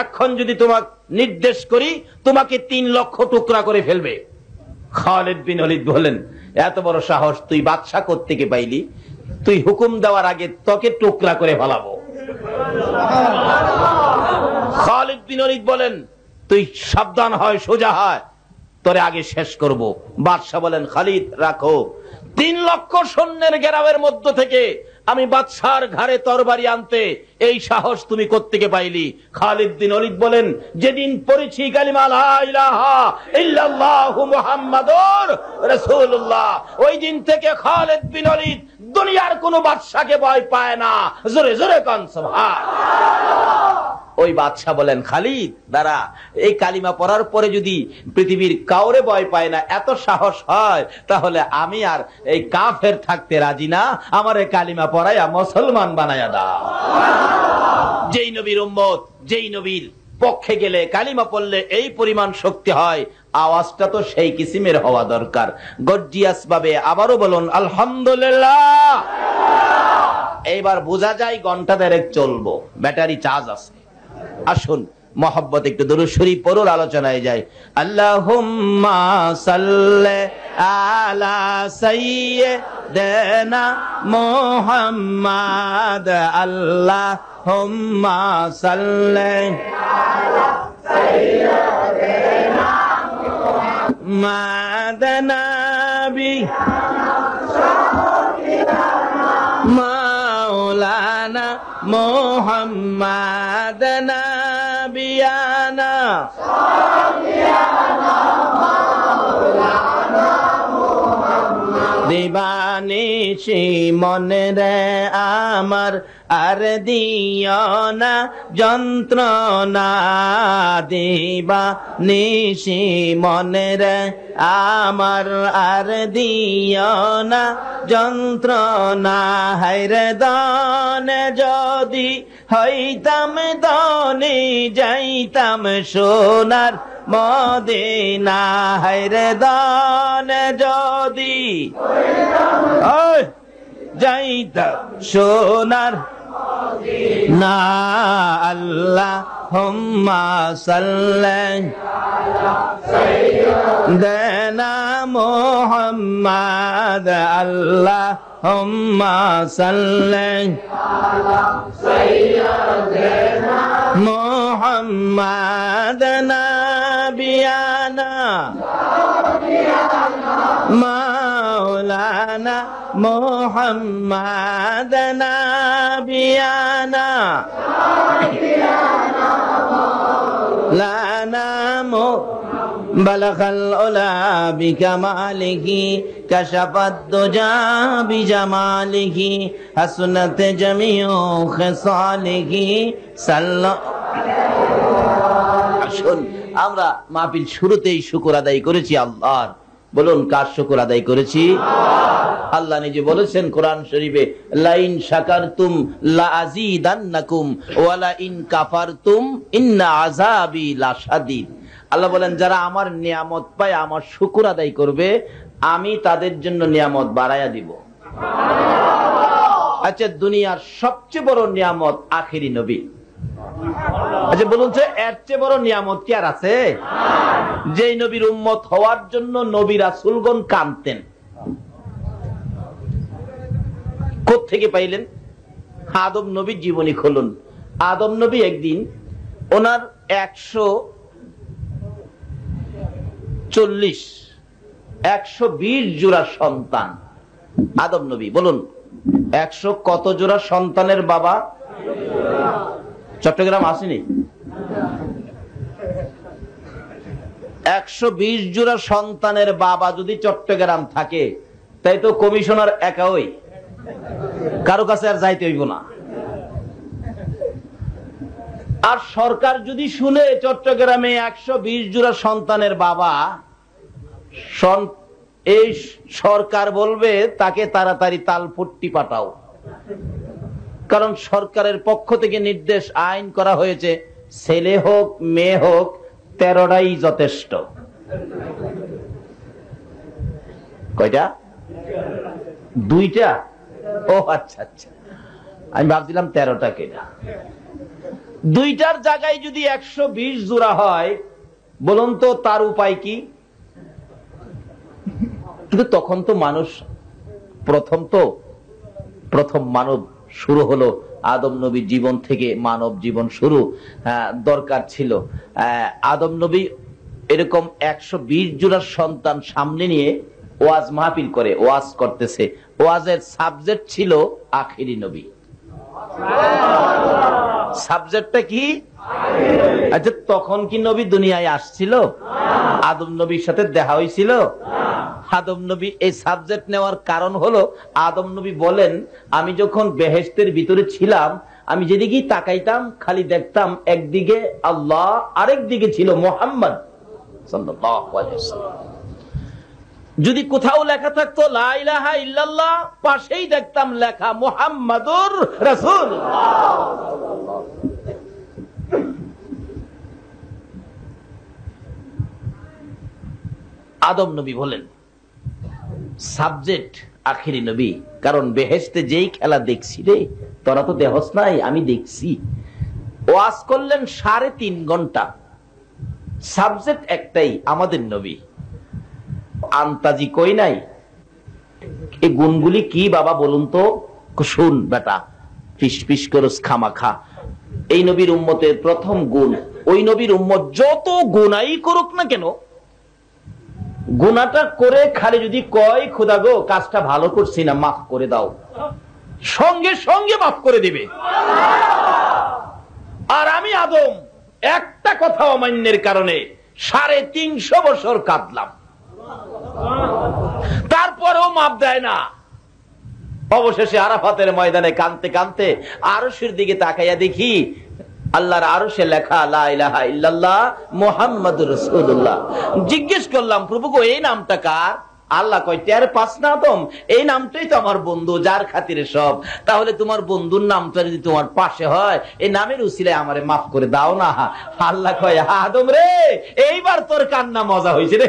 এখন যদি তোমাকে নির্দেশ করি, তোমাকে 3 লক্ষ টুকরা করে ফেলবে। খালিদ বিন ওলীদ বলেন, এত বড় সাহস তুই বাদশা কোত্থেকে পাইলি? তুই হুকুম দেওয়ার আগে তোকে টুকরা করে ফেলাবো। খালিদ বিন ওলীদ বলেন, তুই সাবধান হয়, সোজা হয়, তোরে আগে শেষ করব। বাদশা বলেন, খালিদ রাখো। 3 লক্ষ সৈন্যের ঘেরাওয়ের মধ্য থেকে আমি বাদশার ঘাড়ে তরবারি আনতে এই সাহস তুমি কোত্থেকে পাইলি? খালিদ বিন ওলীদ বলেন, যেদিন পড়েছি কালিমা লা ইলাহা ইল্লাল্লাহু মুহাম্মাদুর রাসূলুল্লাহ, ওই দিন থেকে খালিদ বিন ওলীদ দুনিয়ার কোন বাদশাকে ভয় পায় না। জোরে জোরে কান সুবহানাল্লাহ। ওই বাদশা বলেন, খালিদ দাঁড়া, এই কালিমা পড়ার পরে যদি পৃথিবীর কাউরে ভয় পায় না, এত সাহস হয়, তাহলে আমি আর এই কাফের থাকতে রাজি না। আমার এই কালিমা পড়াইয়া মুসলমান বানাইয়া দাও। যেই নবীর উম্মত, যেই নবীর পক্ষে গেলে, কালিমা পড়লে এই পরিমাণ শক্তি হয়, আওয়াজটা তো সেই কিসিমের হওয়া দরকার, গর্জিয়াস ভাবে। আবারও বলুন আলহামদুলিল্লাহ। এইবার বোঝা যায় ঘন্টা দেড়েক চলবো, ব্যাটারি চার্জ আছে। আসুন মোহাব্বত একটু দুরূদ শরীফ পড়ুন, আলোচনায় যাই। আল্লাহুম্মা সাল্লি আলা সাইয়্যিদিনা মুহাম্মাদ। আল্লাহুম্মা সাল্লি আলা সাইয়্যিদিনা মুহাম্মাদ নবী মাওলানা মুহাম্মাদ নবিয়ানা দিবানিশি মনে রে আমার আর দিও না যন্ত্রণা, দিবানিশি মনে রে আমার আর দিও না যন্ত্রণা। হায়রে দানে যদি হইতাম ধনী, যাইতাম সোনার মদিনা। হায়রে দানে যদি যাইতাম সোনার না। আল্লাহুম্মা সাল্লি আলা সাইয়্যিদিনা মুহাম্মাদ। আল্লাহুম্মা সাল্লি আলা সাইয়্যিদিনা মুহাম্মাদ নবিয়ানা মাওলানা মুহাম্মাদ নবিয়ানা লানা বালাগাল উলা বিকামালিহি কাশাফাদ দুজা বিজামালিহি হাসনাত জামিউ খিসালিহি সাল্লাল্লাহু। আসুন আমরা মাহফিল শুরুতেই শুকর আদায় করেছি আল্লাহর। বলুন কার শুকর আদায় করেছি? আল্লাহ নিজে বলেছেন কোরআন শরীফে, লাইন শাকারতুম লাযীদান্নাকুম ওয়া লাইন কাফারতুম ইন্না আযাবি লাশাদীদ। আল্লাহ বলেন যারা আমার নিয়ামত পায়, আমার শুকর আদায় করবে, আমি তাদের জন্য নিয়ামত বাড়ায়া দিব। আচ্ছা, দুনিয়ার সবচেয়ে বড় নিয়ামত আখেরি নবী। আচ্ছা বলুন তো, এর চেয়ে বড় নিয়ামত কি আর আছে? যেই নবীর উম্মত হওয়ার জন্য নবী রাসূলগণ কাঁদতেন, কোত্থেকে পাইলেন? আদম নবীর জীবনী খুলুন। আদম নবী একদিন ওনার 120 জোড়া সন্তান। আদম নবী বলুন 100 কত জোড়া সন্তানের বাবা? চট্টগ্রাম আসেনি? 120 জোড়া সন্তানের বাবা যদি চট্টগ্রাম থাকে, তাই তো কমিশনার একাই, কারো কাছে আর যাইতে হইব না। আর সরকার যদি শুনে চট্টগ্রামে 120 জোড়া সন্তানের বাবা, এই সরকার বলবে তাকে তাড়াতাড়ি তালপট্টি পাঠাও। কারণ সরকারের পক্ষ থেকে নির্দেশ, আইন করা হয়েছে, ছেলে হোক মেয়ে হোক 13টাই যথেষ্ট। কয়টা? 2টা? ও আচ্ছা আচ্ছা, আমি ভাবছিলাম 13টা কেনা। 2টার জায়গায় যদি 120 জোড়া হয়, বলুন তো তার উপায় কি? কিন্তু তখন তো মানুষ প্রথম মানব শুরু হলো আদম নবীর জীবন থেকে। মানব জীবন শুরু দরকার ছিল। আদম নবী এরকম 120 জোড়া সন্তান সামনে নিয়ে ওয়াজ মাহফিল করে, ওয়াজ করতেছে। ওয়াজের সাবজেক্ট ছিল আখেরি নবী। সাবজেক্টটা কি? আচ্ছা, তখন কি নবী দুনিয়ায় আসছিল? আদম নবীর সাথে দেখা হয়েছিল? আদম নবী এই সাবজেক্ট নেওয়ার কারণ হলো, আদম নবী বলেন, আমি যখন বেহেশতের ভিতরে ছিলাম, আমি যেদিকেই তাকাইতাম খালি দেখতাম একদিকে আল্লাহ, আরেক দিকে ছিল মুহাম্মদ সাল্লাল্লাহু আলাইহি ওয়াসাল্লাম। যদি কোথাও লেখা থাকতো লা ইলাহা ইল্লাল্লাহ, পাশেই দেখতাম লেখা মুহাম্মাদুর রাসূলুল্লাহ। আদম নবী বলেন সাবজেক্ট আখিরি নবী, কারণ বেহেশতে যেই খেলা দেখছি রে, তোরা তো দেহস নাই, আমি দেখছি। ওয়াজ করলেন 3.5 ঘন্টা, সাবজেক্ট একটাই, আমাদের নবী। আন্তাজি কই নাই, এই গুণগুলি কি বাবা বলুন তো? শুন বেটা, ফিস ফিস করস খামাখা। এই নবীর উম্মতের প্রথম গুণ, ওই নবীর উম্মত যত গুনাই করুক না কেন, গুনাহটা করে খালি যদি কয় খোদা গো কাজটা ভালো করছি না, মাফ করে দাও, সঙ্গে সঙ্গে মাফ করে দিবে। আর আমি আদম একটা কথা অমান্যের কারণে 350 বছর কাঁদলাম, তারপরেও মাপ দেয় না। অবশেষে আরাফাতের ময়দানে কাঁদতে কাঁদতে আরশের দিকে তাকাইয়া দেখি আল্লাহর আরশে লেখা লা ইলাহা ইল্লাল্লাহ মুহাম্মাদুর রাসূলুল্লাহ। জিজ্ঞেস করলাম প্রভু গো এই নামটা কার? আল্লাহ কয় টের পাস না আদম, এই নামটাই তো আমার বন্ধু, যার খাতিরে সব। তাহলে তোমার বন্ধুর নামটা যদি তোমার পাশে হয়, এই নামের উসিলায় আমারে মাফ করে দাও না। আল্লাহ কয় আদম রে, এইবার তোর কান্না মজা হয়েছে রে।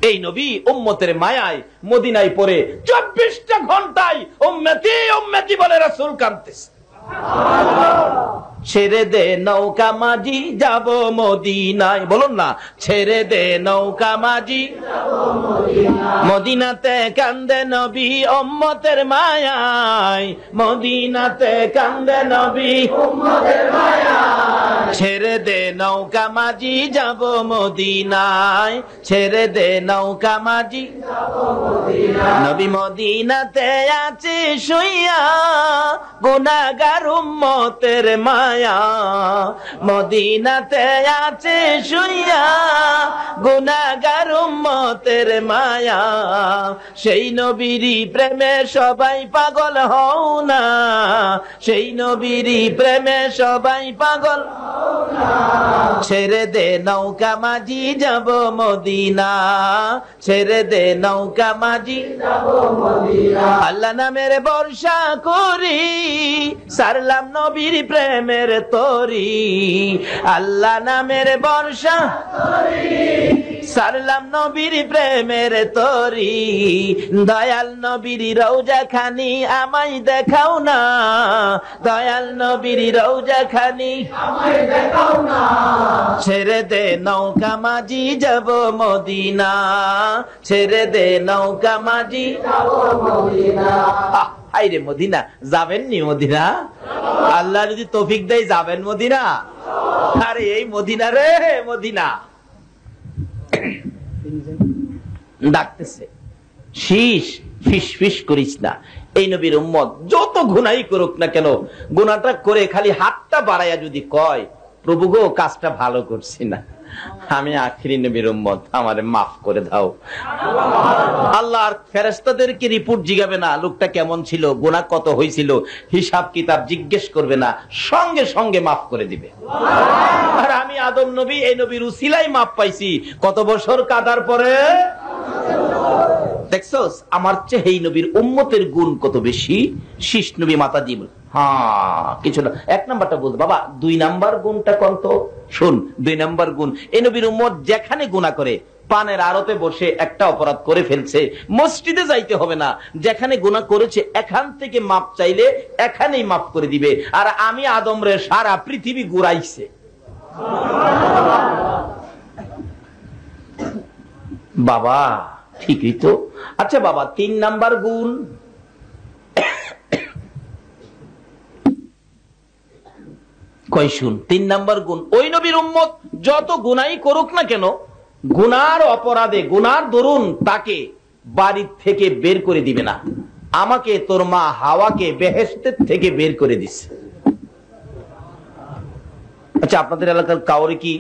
এই নবী উম্মতের মায়ায় মদিনায় পড়ে 24টা ঘন্টায় উম্মতি উম্মতি বলে রাসূল কাঁদতেছে। ছেড়ে দে নৌকা মাঝি যাব মদিনায়, বলুন না, ছেড়ে দে নৌকা মাঝি মদিনাতে কান্দে নবী উম্মতের মায়ায়, মদিনাতে কান্দে নবী উম্মতের মায়ায়। ছেড়ে দে নৌকা মাঝি যাব মদিনায়, ছেড়ে দে নৌকা মাঝি নবী মদিনাতে আছে শুইয়া গুনাহগার উম্মতের মায়া, মদিনাতে আছে শুইয়া গুনাহগার উম্মতের মায়া। সেই নবীরই প্রেমে সবাই পাগল হও না, সেই নবীরই প্রেমে সবাই পাগল। ছেড়ে দে নৌকা মাঝি যাব মদিনা, ছেড়ে দে নৌকা মাঝি যাব মদিনা। আল্লাহ নামের বর্ষা করি সারলাম নবীর প্রেমের তরি, আল্লাহ নামের বর্ষা করি সারলাম নবীর প্রেমের তরি। দয়াল নবীর রওজা খানি আমায় দেখাও না, দয়াল নবীর রওজা খানি আমায় দেখাও না। ছেড়ে দে নৌকা মাঝি যাব মদিনা, ছেড়ে দে নৌকা মাঝি যাব মদিনা। আইরে মদিনা যাবেন নি? মদিনা আল্লাহ যদি তৌফিক দেয় যাবেন মদিনা। আরে এই মদিনা রে, মদিনা ডাকতেছে, শীষ ফিস ফিস করিস না। এই নবীর উম্মত যত গুনাহই করুক না কেন, গুনাহটা করে খালি হাতটা বাড়াইয়া যদি কয় প্রভু গো কাজটা ভালো করছি না, আমি আখিরি নবীর উম্মত, আমারে মাফ করে দাও। আল্লাহর ফেরেশতাদেরকে রিপোর্ট জিগাবে না লোকটা কেমন ছিল, গুনাহ কত হয়েছিল, হিসাব কিতাব জিজ্ঞেস করবে না, সঙ্গে সঙ্গে মাফ করে দিবে। আর আমি আদম নবী এই নবীর উসিলায় মাফ পাইছি, কত বছর কাদার পরে। দেখছস আমার চেয়ে এই নবীর উম্মতের গুণ কত বেশি। শীষ নবী মাতা দিব, হ্যাঁ কিছু না। 1 নাম্বারটা বলতো বাবা, 2 নাম্বার গুণটা কত শুন। 2 নাম্বার গুণ, এই নবীর উম্মত যেখানে গুনাহ করে, পানের আড়তে বসে একটা অপরাধ করে ফেলছে, মসজিদে যাইতে হবে না, যেখানে গুনাহ করেছে এখান থেকে মাপ চাইলে এখানেই মাফ করে দিবে। আর আমি আদম রে সারা পৃথিবী ঘুরাইছে। বাবা ঠিকই তো। আচ্ছা বাবা 3 নাম্বার গুণ, কই শুন। 3 নাম্বার গুণ, ওই নবীর উম্মত যত গুনাই করুক না কেন, গুনার অপরাধে গুনার দরুন তাকে বাড়ি থেকে বের করে দিবে না। আমাকে তোর মা হাওয়াকে বেহেশতের থেকে বের করে দিছে। আচ্ছা আপনাদের এলাকার কাউরে কি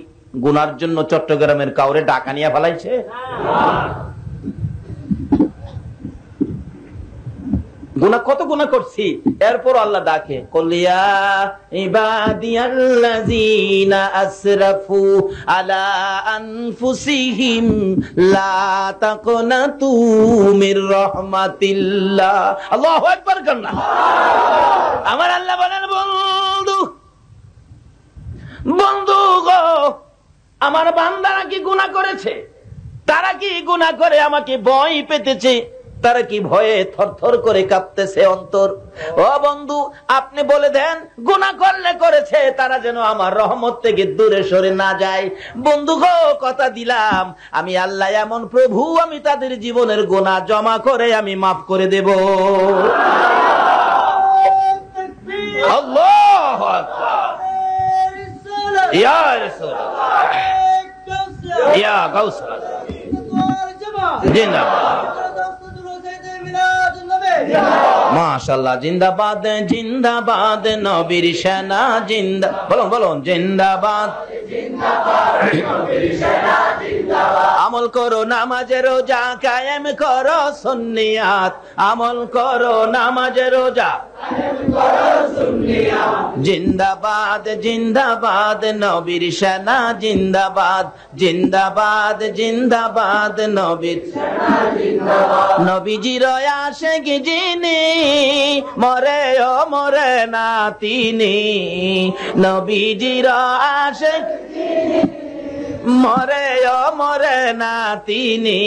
গুনার জন্য চট্টগ্রামের কাউরে ডাকা নিয়ে ফেলাইছে? গুনাহ কত গুনাহ করছি, এরপর আল্লাহ ডাকে কলিয়া ইবাদিয়াল্লাযিনা আসরাফু আলা আনফুসিহিম লা তাকনাতু মির রাহমাতিল্লাহ। আল্লাহু আকবার কান্না। আমার আল্লাহ বলেন বন্ধু, বন্ধু গো আমার বান্দারা কি গুনাহ করেছে? তারা কি গুনাহ করে আমাকে ভয় পেতেছে? তারা কি ভয়ে থরথর করে কাঁপতেছে অন্তর? ও বন্ধু, আপনি বলে দেন, গুনাহ করলে করেছে, তারা যেন আমার রহমত থেকে দূরে সরে না যায়। বন্ধু গো, কথা দিলাম, আমি আল্লাহ এমন প্রভু, আমি তাদের জীবনের গুনাহ জমা করে আমি মাফ করে দেব। আল্লাহু আকবার। ইয়া রাসূলুল্লাহ, ইয়া গাউস, জিন্দাবাদ, মাশাআল্লাহ, জিন্দাবাদ, জিন্দাবাদ, নবীর সেনা জিন্দা, বলুন বলুন, জিন্দাবাদ, আমল করো নামাজে রোজা, কায়েম করো সুন্নিয়াত, আমল করো নামাজে রোজা, জিন্দাবাদ, জিন্দাবাদ, নবীর সেনা জিন্দাবাদ, জিন্দাবাদ, জিন্দাবাদ, নবীর সেনা জিন্দাবাদ। নবীজির আশিক যিনি, মরে ও মরে না তিনি, নবীজির আশিক মরে ও মরে না তিনি,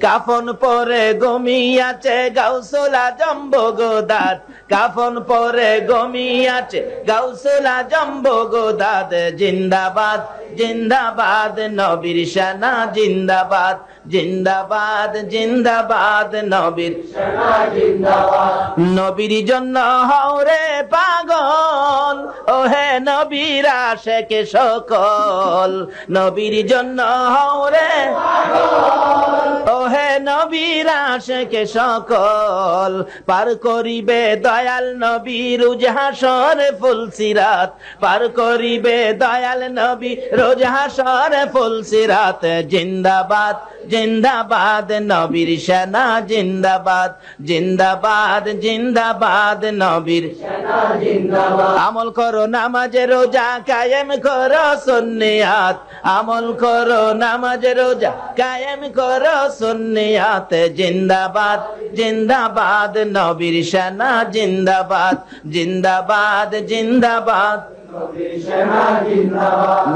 কাফন পরে ঘুমিয়াছে গাউসুল আজম বগদাদ, কাফন পরে ঘুমিয়াছে গাউসুল আজম বগদাদ, জিন্দাবাদ, জিন্দাবাদ, নবীর সেনা জিন্দাবাদ, জিন্দাবাদ, জিন্দাবাদ, নবীর সেনা জিন্দাবাদ। নবীর জন্য হওরে পাগল, ওহে নবীর আশিক সকল, নবীর জন্য হওরে পাগল, ওহে নবীর আশিক সকল, পার করিবে দয়াল নবী রোজ হাসর ফুলসিরাত, পার করিবে দয়াল নবী রোজ হাসর ফুলসিরাত, জিন্দাবাদ, জিন্দাবাদ, নবীর সেনা জিন্দাবাদ, জিন্দাবাদ, জিন্দাবাদ, নবীর সেনা জিন্দাবাদ। আমল করো নামাজে রোজা, কায়েম করো সুন্নিয়াত, আমল করো নামাজে রোজা, কায়েম করো সুন্নিয়াত, জিন্দাবাদ, জিন্দাবাদ, নবীর সেনা জিন্দাবাদ, জিন্দাবাদ, জিন্দাবাদ।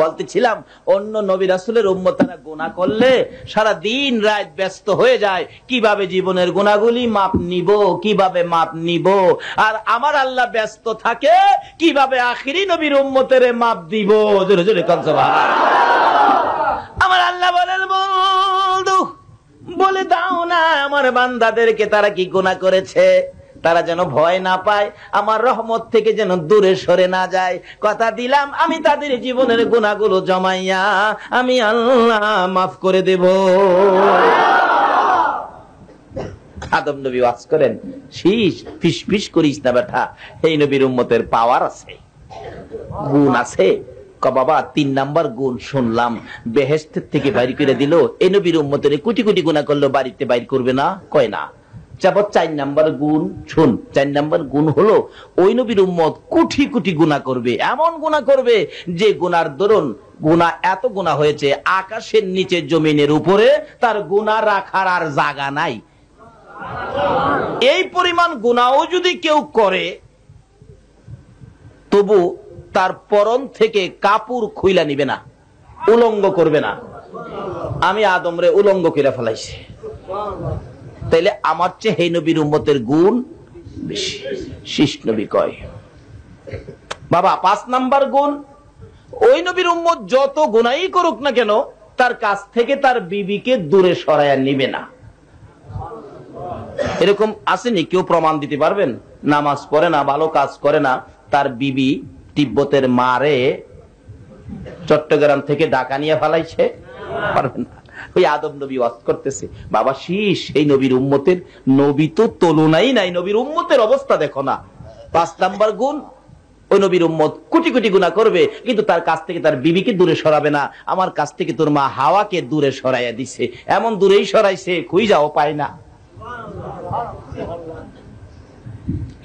বলতেছিলাম, অন্য নবী রাসূলের উম্মতেরা গুনাহ করলে সারা দিন রাত ব্যস্ত হয়ে যায়, কিভাবে জীবনের গুনাহগুলি মাপ নিব, কিভাবে মাপ নিব। আর আমার আল্লাহ ব্যস্ত থাকে কিভাবে আখিরি নবীর উম্মতের মাপ দিব। জোরে জোরে কোন সুবহানাল্লাহ। আমার আল্লাহ বলেন, বন্ধু বলে দাও না আমার বান্দাদেরকে, তারা কি গুনাহ করেছে, তারা যেন ভয় না পায়, আমার রহমত থেকে যেন দূরে সরে না যায়। কথা দিলাম, আমি তাদের জীবনের গুনাহগুলো জমাইয়া আমি আল্লাহ মাফ করে দেব। আদম নবী ওয়াজ করেন, শীষ ফিস ফিস করিস না বেটা, এই নবীর উম্মতের পাওয়ার আছে, গুণ আছে। বাবা 3 নাম্বার গুণ শুনলাম, বেহেশতের থেকে বাইর করে দিল। এই নবীর উম্মতের কোটি কোটি গুনাহ করলো, বাড়িতে বাইর করবে না, কয় না। 4 নাম্বার গুণ শুন, 4 নাম্বার গুণ হলো ওই নবীর উম্মত কোটি কোটি গুনাহ করবে, এমন গুনাহ করবে যে গুনার দরুন গুনাহ এত গুনাহ হয়েছে আকাশের নিচে জমিনের উপরে তার গুনাহ রাখার আর জায়গা নাই। এই পরিমাণ গুনাহও যদি কেউ করে, তবু তার পরন থেকে কাপড় খুইলা নিবে না, উলঙ্গ করবে না। আমি আদমরে উলঙ্গ করে ফেলাইছি, তাইলে আমার চেয়ে হে নবীর উম্মতের গুণ বেশি। শীষ নবী কয় বাবা 5 নাম্বার গুণ, ওই নবীর উম্মত যত গুনাহই করুক না কেন, তার কাছ থেকে তার বিবিকে দূরে সরাইয়া নিবে না। এরকম আসেনি? কেউ প্রমাণ দিতে পারবেন? নামাজ পড়ে না, ভালো কাজ করে না, তার বিবি তিব্বতের মারে চট্টগ্রাম থেকে ঢাকা নিয়ে ফেলাইছে, পারবেন না। ওই আদম নবী ওয়াজ করতেছে, বাবা শীষ এই নবীর উম্মতের, নবী তো তুলনাই নাই, নবীর উম্মতের অবস্থা দেখো না। 5 নাম্বার গুণ, ওই নবীর উম্মত কোটি কোটি গুনাহ করবে, কিন্তু তার কাছ থেকে তার বিবিকে দূরে সরাবে না। আমার কাছ থেকে তোর মা হাওয়াকে দূরে সরাইয়া দিছে, এমন দূরেই সরাইছে খুঁজাও পায় না।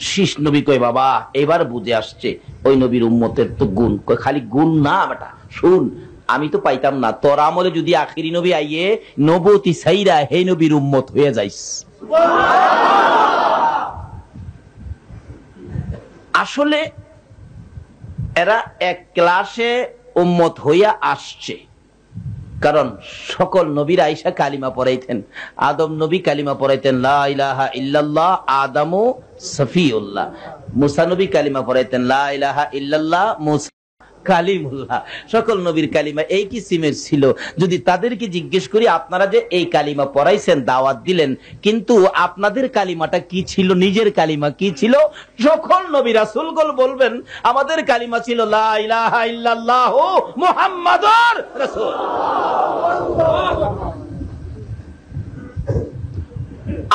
শীষ নবী কয় বাবা এবার বুঝে আসছে ওই নবীর উম্মতের তো গুণ। কয় খালি গুণ না বেটা, শুন, আমি তো পাইতাম না, তোর আমলে যদি আখিরি নবী আইয়ে নবতী সাইরা হে নবীর উম্মত হয়ে যাইস। আসলে এরা এক ক্লাসে উম্মত হইয়া আসছে, কারণ সকল নবীর আইসা কালিমা পড়াইতেন। আদম নবী কালিমা পড়াইতেন লা ইলাহা ইল্লাল্লাহ আদামু সফিউল্লাহ। মুসা নবী কালিমা পড়াইতেন লা ইলাহা ইল্লাল্লাহ মুসা কালিমুল্লাহ। সকল নবীর কালিমা এই কিসিমের ছিল। যদি তাদেরকে জিজ্ঞেস করি আপনারা যে এই কালিমা পড়াইছেন, দাওয়াত দিলেন, কিন্তু আপনাদের কালিমাটা কি ছিল, নিজের কালিমা কি ছিল? সকল নবী রাসূলগণ বলবেন আমাদের কালিমা ছিল লা ইলাহা ইল্লাল্লাহ মুহাম্মাদুর রাসূল।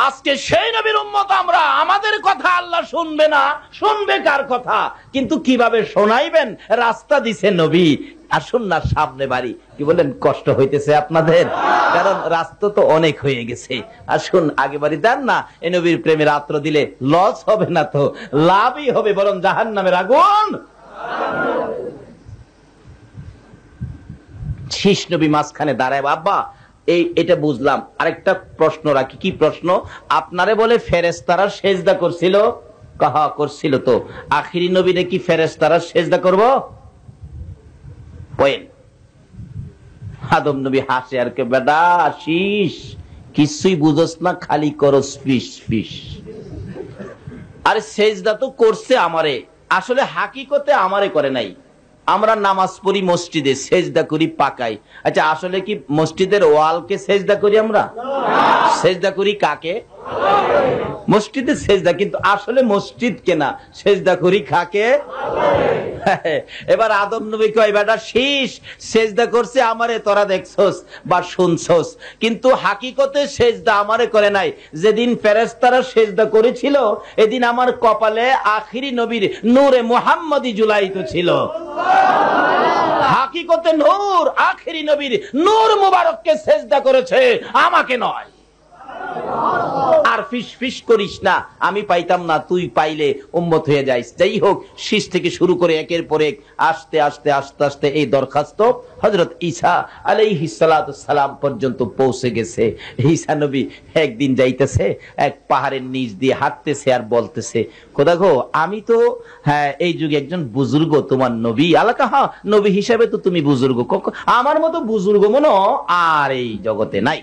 আজকে সেই নবীর উম্মত আমরা, আমাদের কথা আল্লাহ শুনবে না, শুনবে কার কথা? কিন্তু কিভাবে শোনাইবেন? রাস্তা দিছে নবী, আসুন না সামনে বাড়ি। কি বলেন, কষ্ট হইতেছে আপনাদের? কারণ রাস্তা তো অনেক হয়ে গেছে, আসুন আগে বাড়ি দেন না। এই নবীর প্রেমে রাত্র দিলে লস হবে না, তো লাভই হবে, বরং জাহান্নামের আগুন। শীষ নবী মাঝখানে দাঁড়ায়, বাবা এটা বুঝলাম। আরেকটা প্রশ্ন রাখি। কি প্রশ্ন? আপনারে বলে ফেরেশতারা সেজদা করছিল, কাহা করছিল, তো আখিরি নবীরে কি ফেরেশতারা সেজদা করব? আদম নবী হাসে আর কে, বেটা শীষ কিছুই বুঝোস না, খালি করস ফিস ফিস। আরে সেজদা তো করছে আমারে, আসলে হাকিকতে আমারে করে নাই। আমরা নামাজ পড়ি মসজিদে, সেজদা করি পাকাই। আচ্ছা, আসলে কি মসজিদের ওয়ালকে সেজদা করি আমরা? সেজদা করি কাকে? মসজিদে সেজদা, কিন্তু আসলে মসজিদ কেনা, সেজদা করি কাকে? এবার আদম নবী কয়, বেটা শীষ সেজদা করছে আমারে, তোরা দেখছস বা শুনছস, কিন্তু হাকিকতে সেজদা আমারে করে নাই। যেদিন ফেরেশতারা সেজদা করেছিল, এদিন আমার কপালে আখিরি নবীর নূরে মুহাম্মদী জুলাইত ছিল। হাকিকতে নূর আখিরি নবীর নূর মুবারককে সেজদা করেছে, আমাকে নয়। আর ফিস ফিস করিস না, আমি পাইতাম না, তুই পাইলে উম্মত হয়ে যাইস। যাই হোক, শীষ থেকে শুরু করে একের পর এক আস্তে আস্তে আস্তে আস্তে এই দরখাস্ত হযরত ঈসা আলাইহিস সালাতু সালাম পর্যন্ত পৌঁছে গেছে। ঈসা নবী একদিন যাইতেছে, এক পাহাড়ের নিচ দিয়ে হাঁটতেছে আর বলতেছে, খোদা গো, আমি তো এই যুগে একজন বুজুর্গ, তোমার নবী। আল্লাহ কয়, হ্যাঁ নবী হিসাবে তো তুমি বুজুর্গ, আমার মতো বুজুর্গ মনে আর এই জগতে নাই।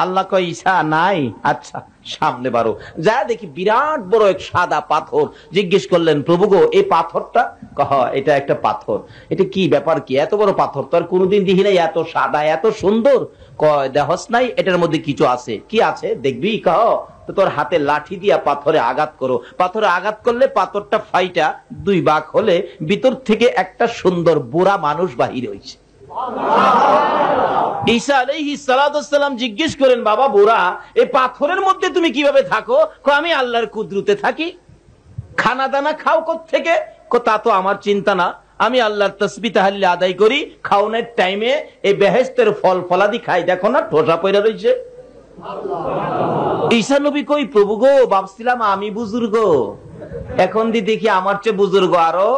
আল্লাহ কয়, ঈসা নাই? আচ্ছা সামনে বারো। যা দেখি বিরাট বড় এক সাদা পাথর। জিজ্ঞেস করলেন, প্রভু গো, এই পাথরটা? কহ, এটা একটা পাথর। এটা কি ব্যাপার, কি এত বড় পাথর? তো আর কোনোদিন দেখি নাই, এত সাদা এত সুন্দর। কয়, দেহস নাই এটার মধ্যে কিছু আছে? কি আছে দেখবি? কহ, তো তোর হাতে লাঠি দিয়া পাথরে আঘাত করো। পাথরে আঘাত করলে পাথরটা ফাইটা দুই ভাগ হলে ভিতর থেকে একটা সুন্দর বুড়া মানুষ বাহির হয়েছে। ঈসা আলাইহিস সালাতু সালাম জিজ্ঞেস করেন, বাবা বুড়া, এই পাথরের মধ্যে তুমি কিভাবে থাকো? আমি আল্লাহর কুদরতে থাকি। খানা দানা খাও কোত্থেকে? তা তো আমার চিন্তা না, আমি আল্লাহর তাসবিহ তাহলিল আদায় করি, খাওনের টাইমে এই বেহেশতের ফল ফলাদি খাই, দেখো না ঠোঁটা পয়রা রয়েছে। ঈসা নবী কই, প্রভু গো, ভাবছিলাম আমি বুজুর্গ, এখন দেখি আমার চেয়ে বুজুর্গ আরো।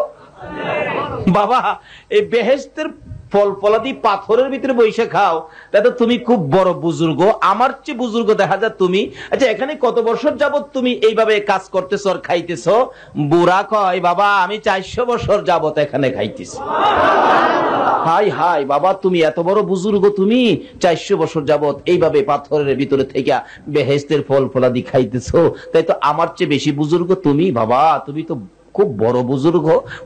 বাবা, এই বেহেশতের ফল ফলাদি পাথরের ভিতরে বসে খাও, তাতে তুমি খুব বড় বুজুর্গ, আমার চেয়ে বুজুর্গ দেখা যায় তুমি। আচ্ছা, এখানে কত বছর যাবত তুমি এইভাবে কাজ করতেছ আর খাইতেছ? বুড়া কয়, বাবা আমি 400 বছর যাবত এখানে খাইতেছি। হাই হাই বাবা, তুমি এত বড় বুজুর্গ, তুমি 400 বছর যাবত এইভাবে পাথরের ভিতরে থেকে বেহেশতের ফল ফলাদি খাইতেছো, তাই তো আমার চেয়ে বেশি বুজুর্গ তুমি। বাবা তুমি তো খুব বড় বুজুর্গ।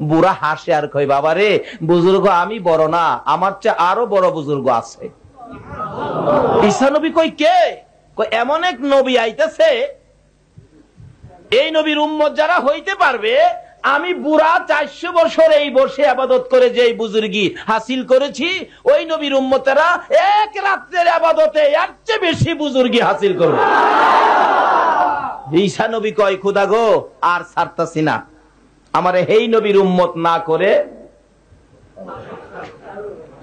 বুড়া হাসে আর কয়, বাবা রে, বুজুর্গ আমি বড় না, আমার চেয়ে আরো বড় বুজুর্গ আছে। ঈসা নবী কই, কে? কই, এমন এক নবী আইতেছে, এই নবীর উম্মত যারা হইতে পারবে, আমি বুড়া 400 বছর এই বসে ইবাদত করে যে বুজুর্গি হাসিল করেছি, ওই নবীর উম্মতেরা এক রাত্রের ইবাদতে এর চেয়ে বেশি বুজুর্গি হাসিল করবে। ঈসা নবী কয়, খোদা গো, আর ছাড়তাছি না, আমারে এই নবীর উম্মত না করে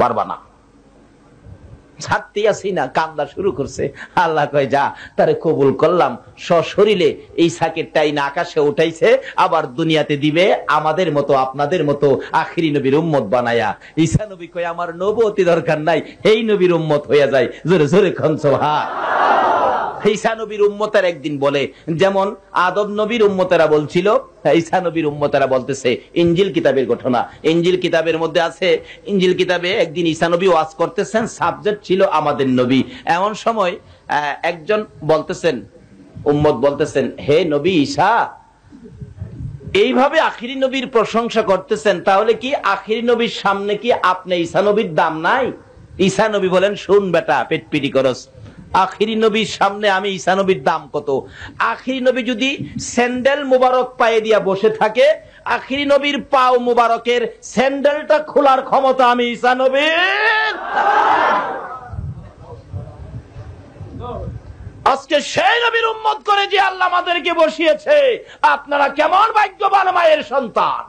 পারবা না, ছাড়তে আসি না। কান্দা শুরু করছে। আল্লাহ কয়, যা, তারে কবুল করলাম, সশরীরে এই সাকের টাইন আকাশে উঠাইছে, আবার দুনিয়াতে দিবে আমাদের মতো আপনাদের মতো আখিরি নবীর উম্মত বানায়া। ঈসা নবী কয়, আমার নবুয়তি দরকার নাই, এই নবীর উম্মত হইয়া যায়। জোরে জোরে খান সুবহান। ঈসা নবীর উম্মতের একদিন বলে, যেমন আদম নবীর উম্মতেরা বলছিল, ঈসা নবীর উম্মতেরা বলতেছে। ইনজিল কিতাবের ঘটনা, ইনজিল কিতাবের মধ্যে আছে। ইনজিল কিতাবে একদিন ঈসা নবী ওয়াজ করতেছেন, সাবজেক্ট ছিল আমাদের নবী। এমন সময় একজন বলতেছেন, উম্মত বলতেছেন, হে নবী ঈসা, এইভাবে আখিরি নবীর প্রশংসা করতেছেন, তাহলে কি আখিরি নবীর সামনে কি আপনি ঈসা নবীর দাম নাই? ঈসা নবী বলেন, শুন বেটা, পেটপিটি করস, আখিরি নবীর সামনে আমি ঈসা নবীর দাম কত? আখিরি নবী যদি স্যান্ডেল মুবারক পায়ে দিয়া বসে থাকে, আখিরি নবীর পাও মুবারকের স্যান্ডেলটা খোলার ক্ষমতা আমি ঈসা নবীর। আজকে সেই নবীর উম্মত করে যে আল্লাহ আমাদেরকে বসিয়েছে, আপনারা কেমন ভাগ্যবান মায়ের সন্তান।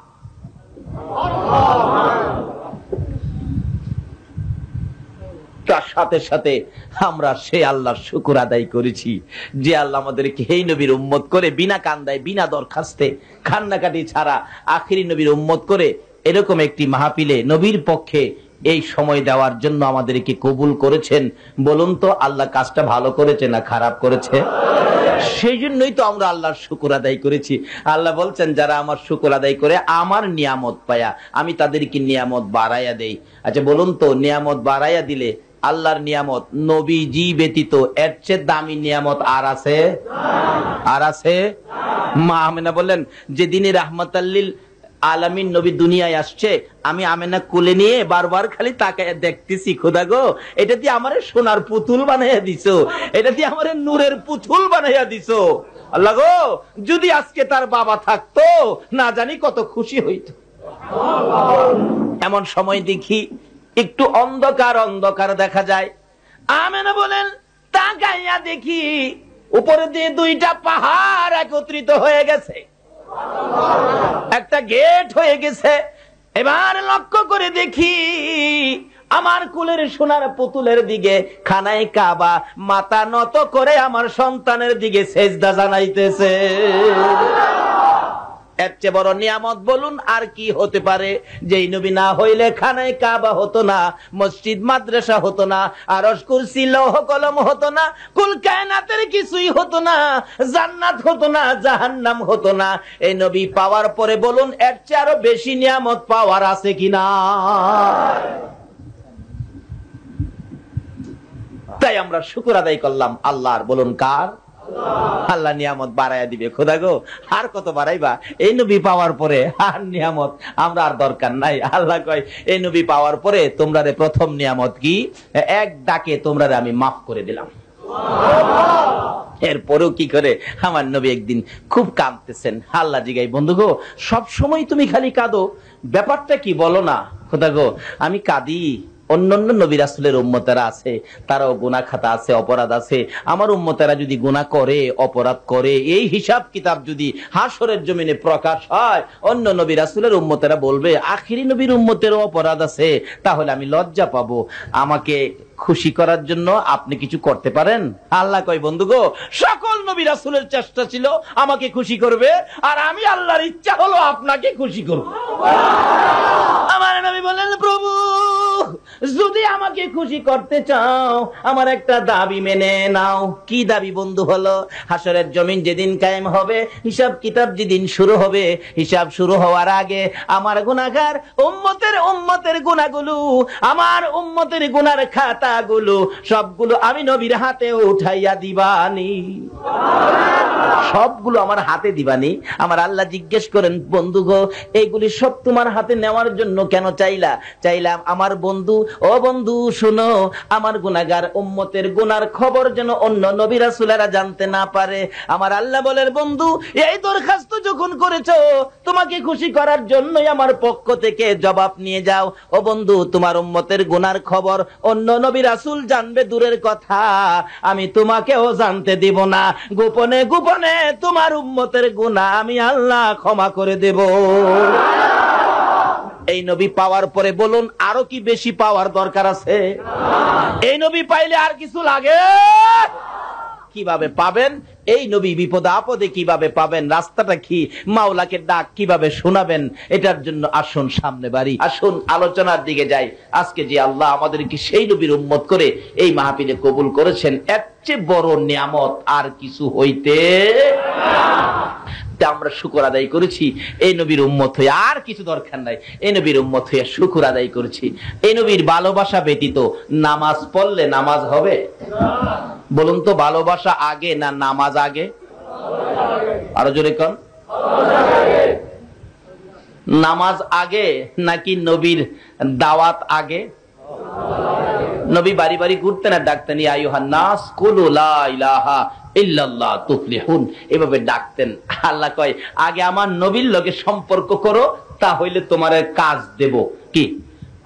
তার সাথে সাথে আমরা সেই আল্লাহর শুকর আদায় করেছি যে আল্লাহ আমাদেরকে এই নবীর উম্মত করে বিনা কান্দায়, বিনা দরখাস্তে, কান্নাকাটি ছাড়া আখিরি নবীর উম্মত করে এরকম একটি মাহফিলে নবীর পক্ষে এই সময় দেওয়ার জন্য আমাদেরকে কবুল করেছেন। বলুন তো, আল্লাহ কাজটা ভালো করেছে না খারাপ করেছে? সেই জন্যই তো আমরা আল্লাহর শুকর আদায় করেছি। আল্লাহ বলছেন, যারা আমার শুকর আদায় করে আমার নিয়ামত পায়া, আমি তাদেরকে নিয়ামত বাড়াইয়া দেই। আচ্ছা বলুন তো, নিয়ামত বাড়াইয়া দিলে আল্লাহর নিয়ামত নবীজি ব্যতীত এর চেয়ে দামি নিয়ামত আর আছে? আর আছে? মা আমেনা বললেন, যেদিনে রাহমাতাল্লিল আলামিন নবী দুনিয়ায় আসছে, আমি আমেনা কোলে নিয়ে বারবার খালি তাকায় দেখতেছি, খোদা গো, এটা দিয়ে আমারে সোনার পুতুল বানাইয়া দিছো, এটা দিয়ে আমারে নূরের পুতুল বানাইয়া দিছো। আল্লাহ গো, যদি আজকে তার বাবা থাকতো, না জানি কত খুশি হইতো। এমন সময় দেখি একটু অন্ধকার অন্ধকার দেখা যায়। আমেনা বলেন, তাকাইয়া দেখি উপরে দিয়ে দুইটা পাহাড় একত্রিত হয়ে গেছে, একটা গেট হয়ে গেছে। এবার লক্ষ্য করে দেখি আমার কুলের সোনার পুতুলের দিকে খানায় কাবা মাথা নত করে আমার সন্তানের দিকে সেজদা জানাইতেছে। এর চেয়ে বড় নিয়ামত বলুন আর কি হতে পারে? যেই নবী না হইলে খানায় কাবা হতো না, মসজিদ মাদ্রাসা হতো না, আরশ কুরসি লৌহ কলম হতো না, কুল কায়নাতের কিছুই হতো না, জান্নাত হতো না, জাহান্নাম হতো না। এই নবী পাওয়ার পরে বলুন, এর চেয়ে আরো বেশি নিয়ামত পাওয়ার আছে কিনা? তাই আমরা শুকর আদায় করলাম আল্লাহর। বলুন কার? আল্লাহ নিয়ামত বাড়াইয়া দিবে। খোদা গো, আর কত বাড়াইবা? এই নবী পাওয়ার পরে আর নিয়ামত আমরা আর দরকার নাই। আল্লাহ কয়, এই নবী পাওয়ার পরে তোমরা প্রথম নিয়ামত কি? এক ডাকে তোমরা আমি মাফ করে দিলাম। এরপরেও কি করে আমার নবী একদিন খুব কাঁদতেছেন। আল্লাহ জিগাই, বন্ধু গো, সব সময় তুমি খালি কাঁদো, ব্যাপারটা কি বলো না? খোদা গো, আমি কাঁদি, অন্যান্য নবী রাসূলের উম্মতেরা আছে, তারাও গুনাহ খাতা আছে, অপরাধ আছে। আমার উম্মতেরা যদি গুনাহ করে, অপরাধ করে, এই হিসাব কিতাব যদি হাসরের জমিনে প্রকাশ হয়, অন্য নবী রাসূলের উম্মতেরা বলবে আখিরি নবীর উম্মতেরও অপরাধ আছে, তাহলে আমি লজ্জা পাবো। আমাকে খুশি করার জন্য আপনি কিছু করতে পারেন? আল্লাহ কয়, বন্ধু গো, সকল নবী রাসূলের চেষ্টা ছিল আমাকে খুশি করবে, আর আমি আল্লাহর ইচ্ছা হলো আপনাকে খুশি করব। আমার নবী বললেন, প্রভু যদি আমাকে খুশি করতে চাও, আমার একটা দাবি মেনে নাও। কি দাবি বন্ধু? হলো হাসরের জমিন যেদিন কায়েম হবে, হিসাব কিতাব যেদিন শুরু হবে, হিসাব শুরু হওয়ার আগে আমার গুনাহগার উম্মতের গুনাহগুলো, আমার উম্মতের গুনার খাতাগুলো সবগুলো আমি নবীর হাতে উঠাইয়া দিবানি। সবগুলো আমার হাতে দিবানি। আমার আল্লাহ জিজ্ঞেস করেন, বন্ধু গো, এইগুলি সব তোমার হাতে নেওয়ার জন্য কেন চাইলা? চাইলাম আমার বন্ধু, ও বন্ধু শুনো, আমার গুনাহগার উম্মতের গুনার খবর যেন অন্য নবী রাসূলেরা জানতে না পারে। আমার আল্লাহ বলেন, বন্ধু এই দরখাস্ত যখন করেছো, তোমাকে খুশি করার জন্যই আমার পক্ষ থেকে জবাব নিয়ে যাও। ও বন্ধু, তোমার উম্মতের গুনার খবর অন্য নবী রাসূল জানবে দূরের কথা, আমি তোমাকেও জানতে দিব না। গোপনে গোপনে তোমার উম্মতের গুনাহ আমি আল্লাহ ক্ষমা করে দেব। এই নবী পাওয়ার পরে বলুন আরো কি বেশি পাওয়ার দরকার আছে? এই নবী পাইলে আর কিছু লাগে? কিভাবে পাবেন? এই নবী বিপদে আপদে কিভাবে পাবেন, রাস্তাটা কি, মাওলাকে ডাক কিভাবে শোনাবেন, এটার জন্য আসুন সামনে বাড়ি, আসুন আলোচনার দিকে যাই। আজকে যে আল্লাহ আমাদেরকে সেই নবীর উম্মত করে এই মাহফিলে কবুল করেছেন, এর চেয়ে বড় নিয়ামত আর কিছু হইতে আমরা শুকর আদায় করেছি। এই নবীর উম্মত হয়ে আর কিছু দরকার নাই, এই নবীর উম্মত হয়ে শুকর আদায় করেছি। এই নবীর ভালোবাসা ব্যতীত নামাজ পড়লে নামাজ হবে? বলুন তো, ভালোবাসা আগে না নামাজ আগে? আরো জোরে কোন, নামাজ আগে নাকি নবীর দাওয়াত আগে? নবী বাড়ি বাড়ি ঘুরতেন আর ডাকতেন, ইয়া আইয়ুহান নাস কুলু লা ইলাহা ইল্লাল্লাহ তুফলিহুন, এভাবে ডাকতেন। আল্লাহ কয়, আগে আমার নবীর লগে সম্পর্ক করো, তাহলে তোমার কাজ দেব। কি?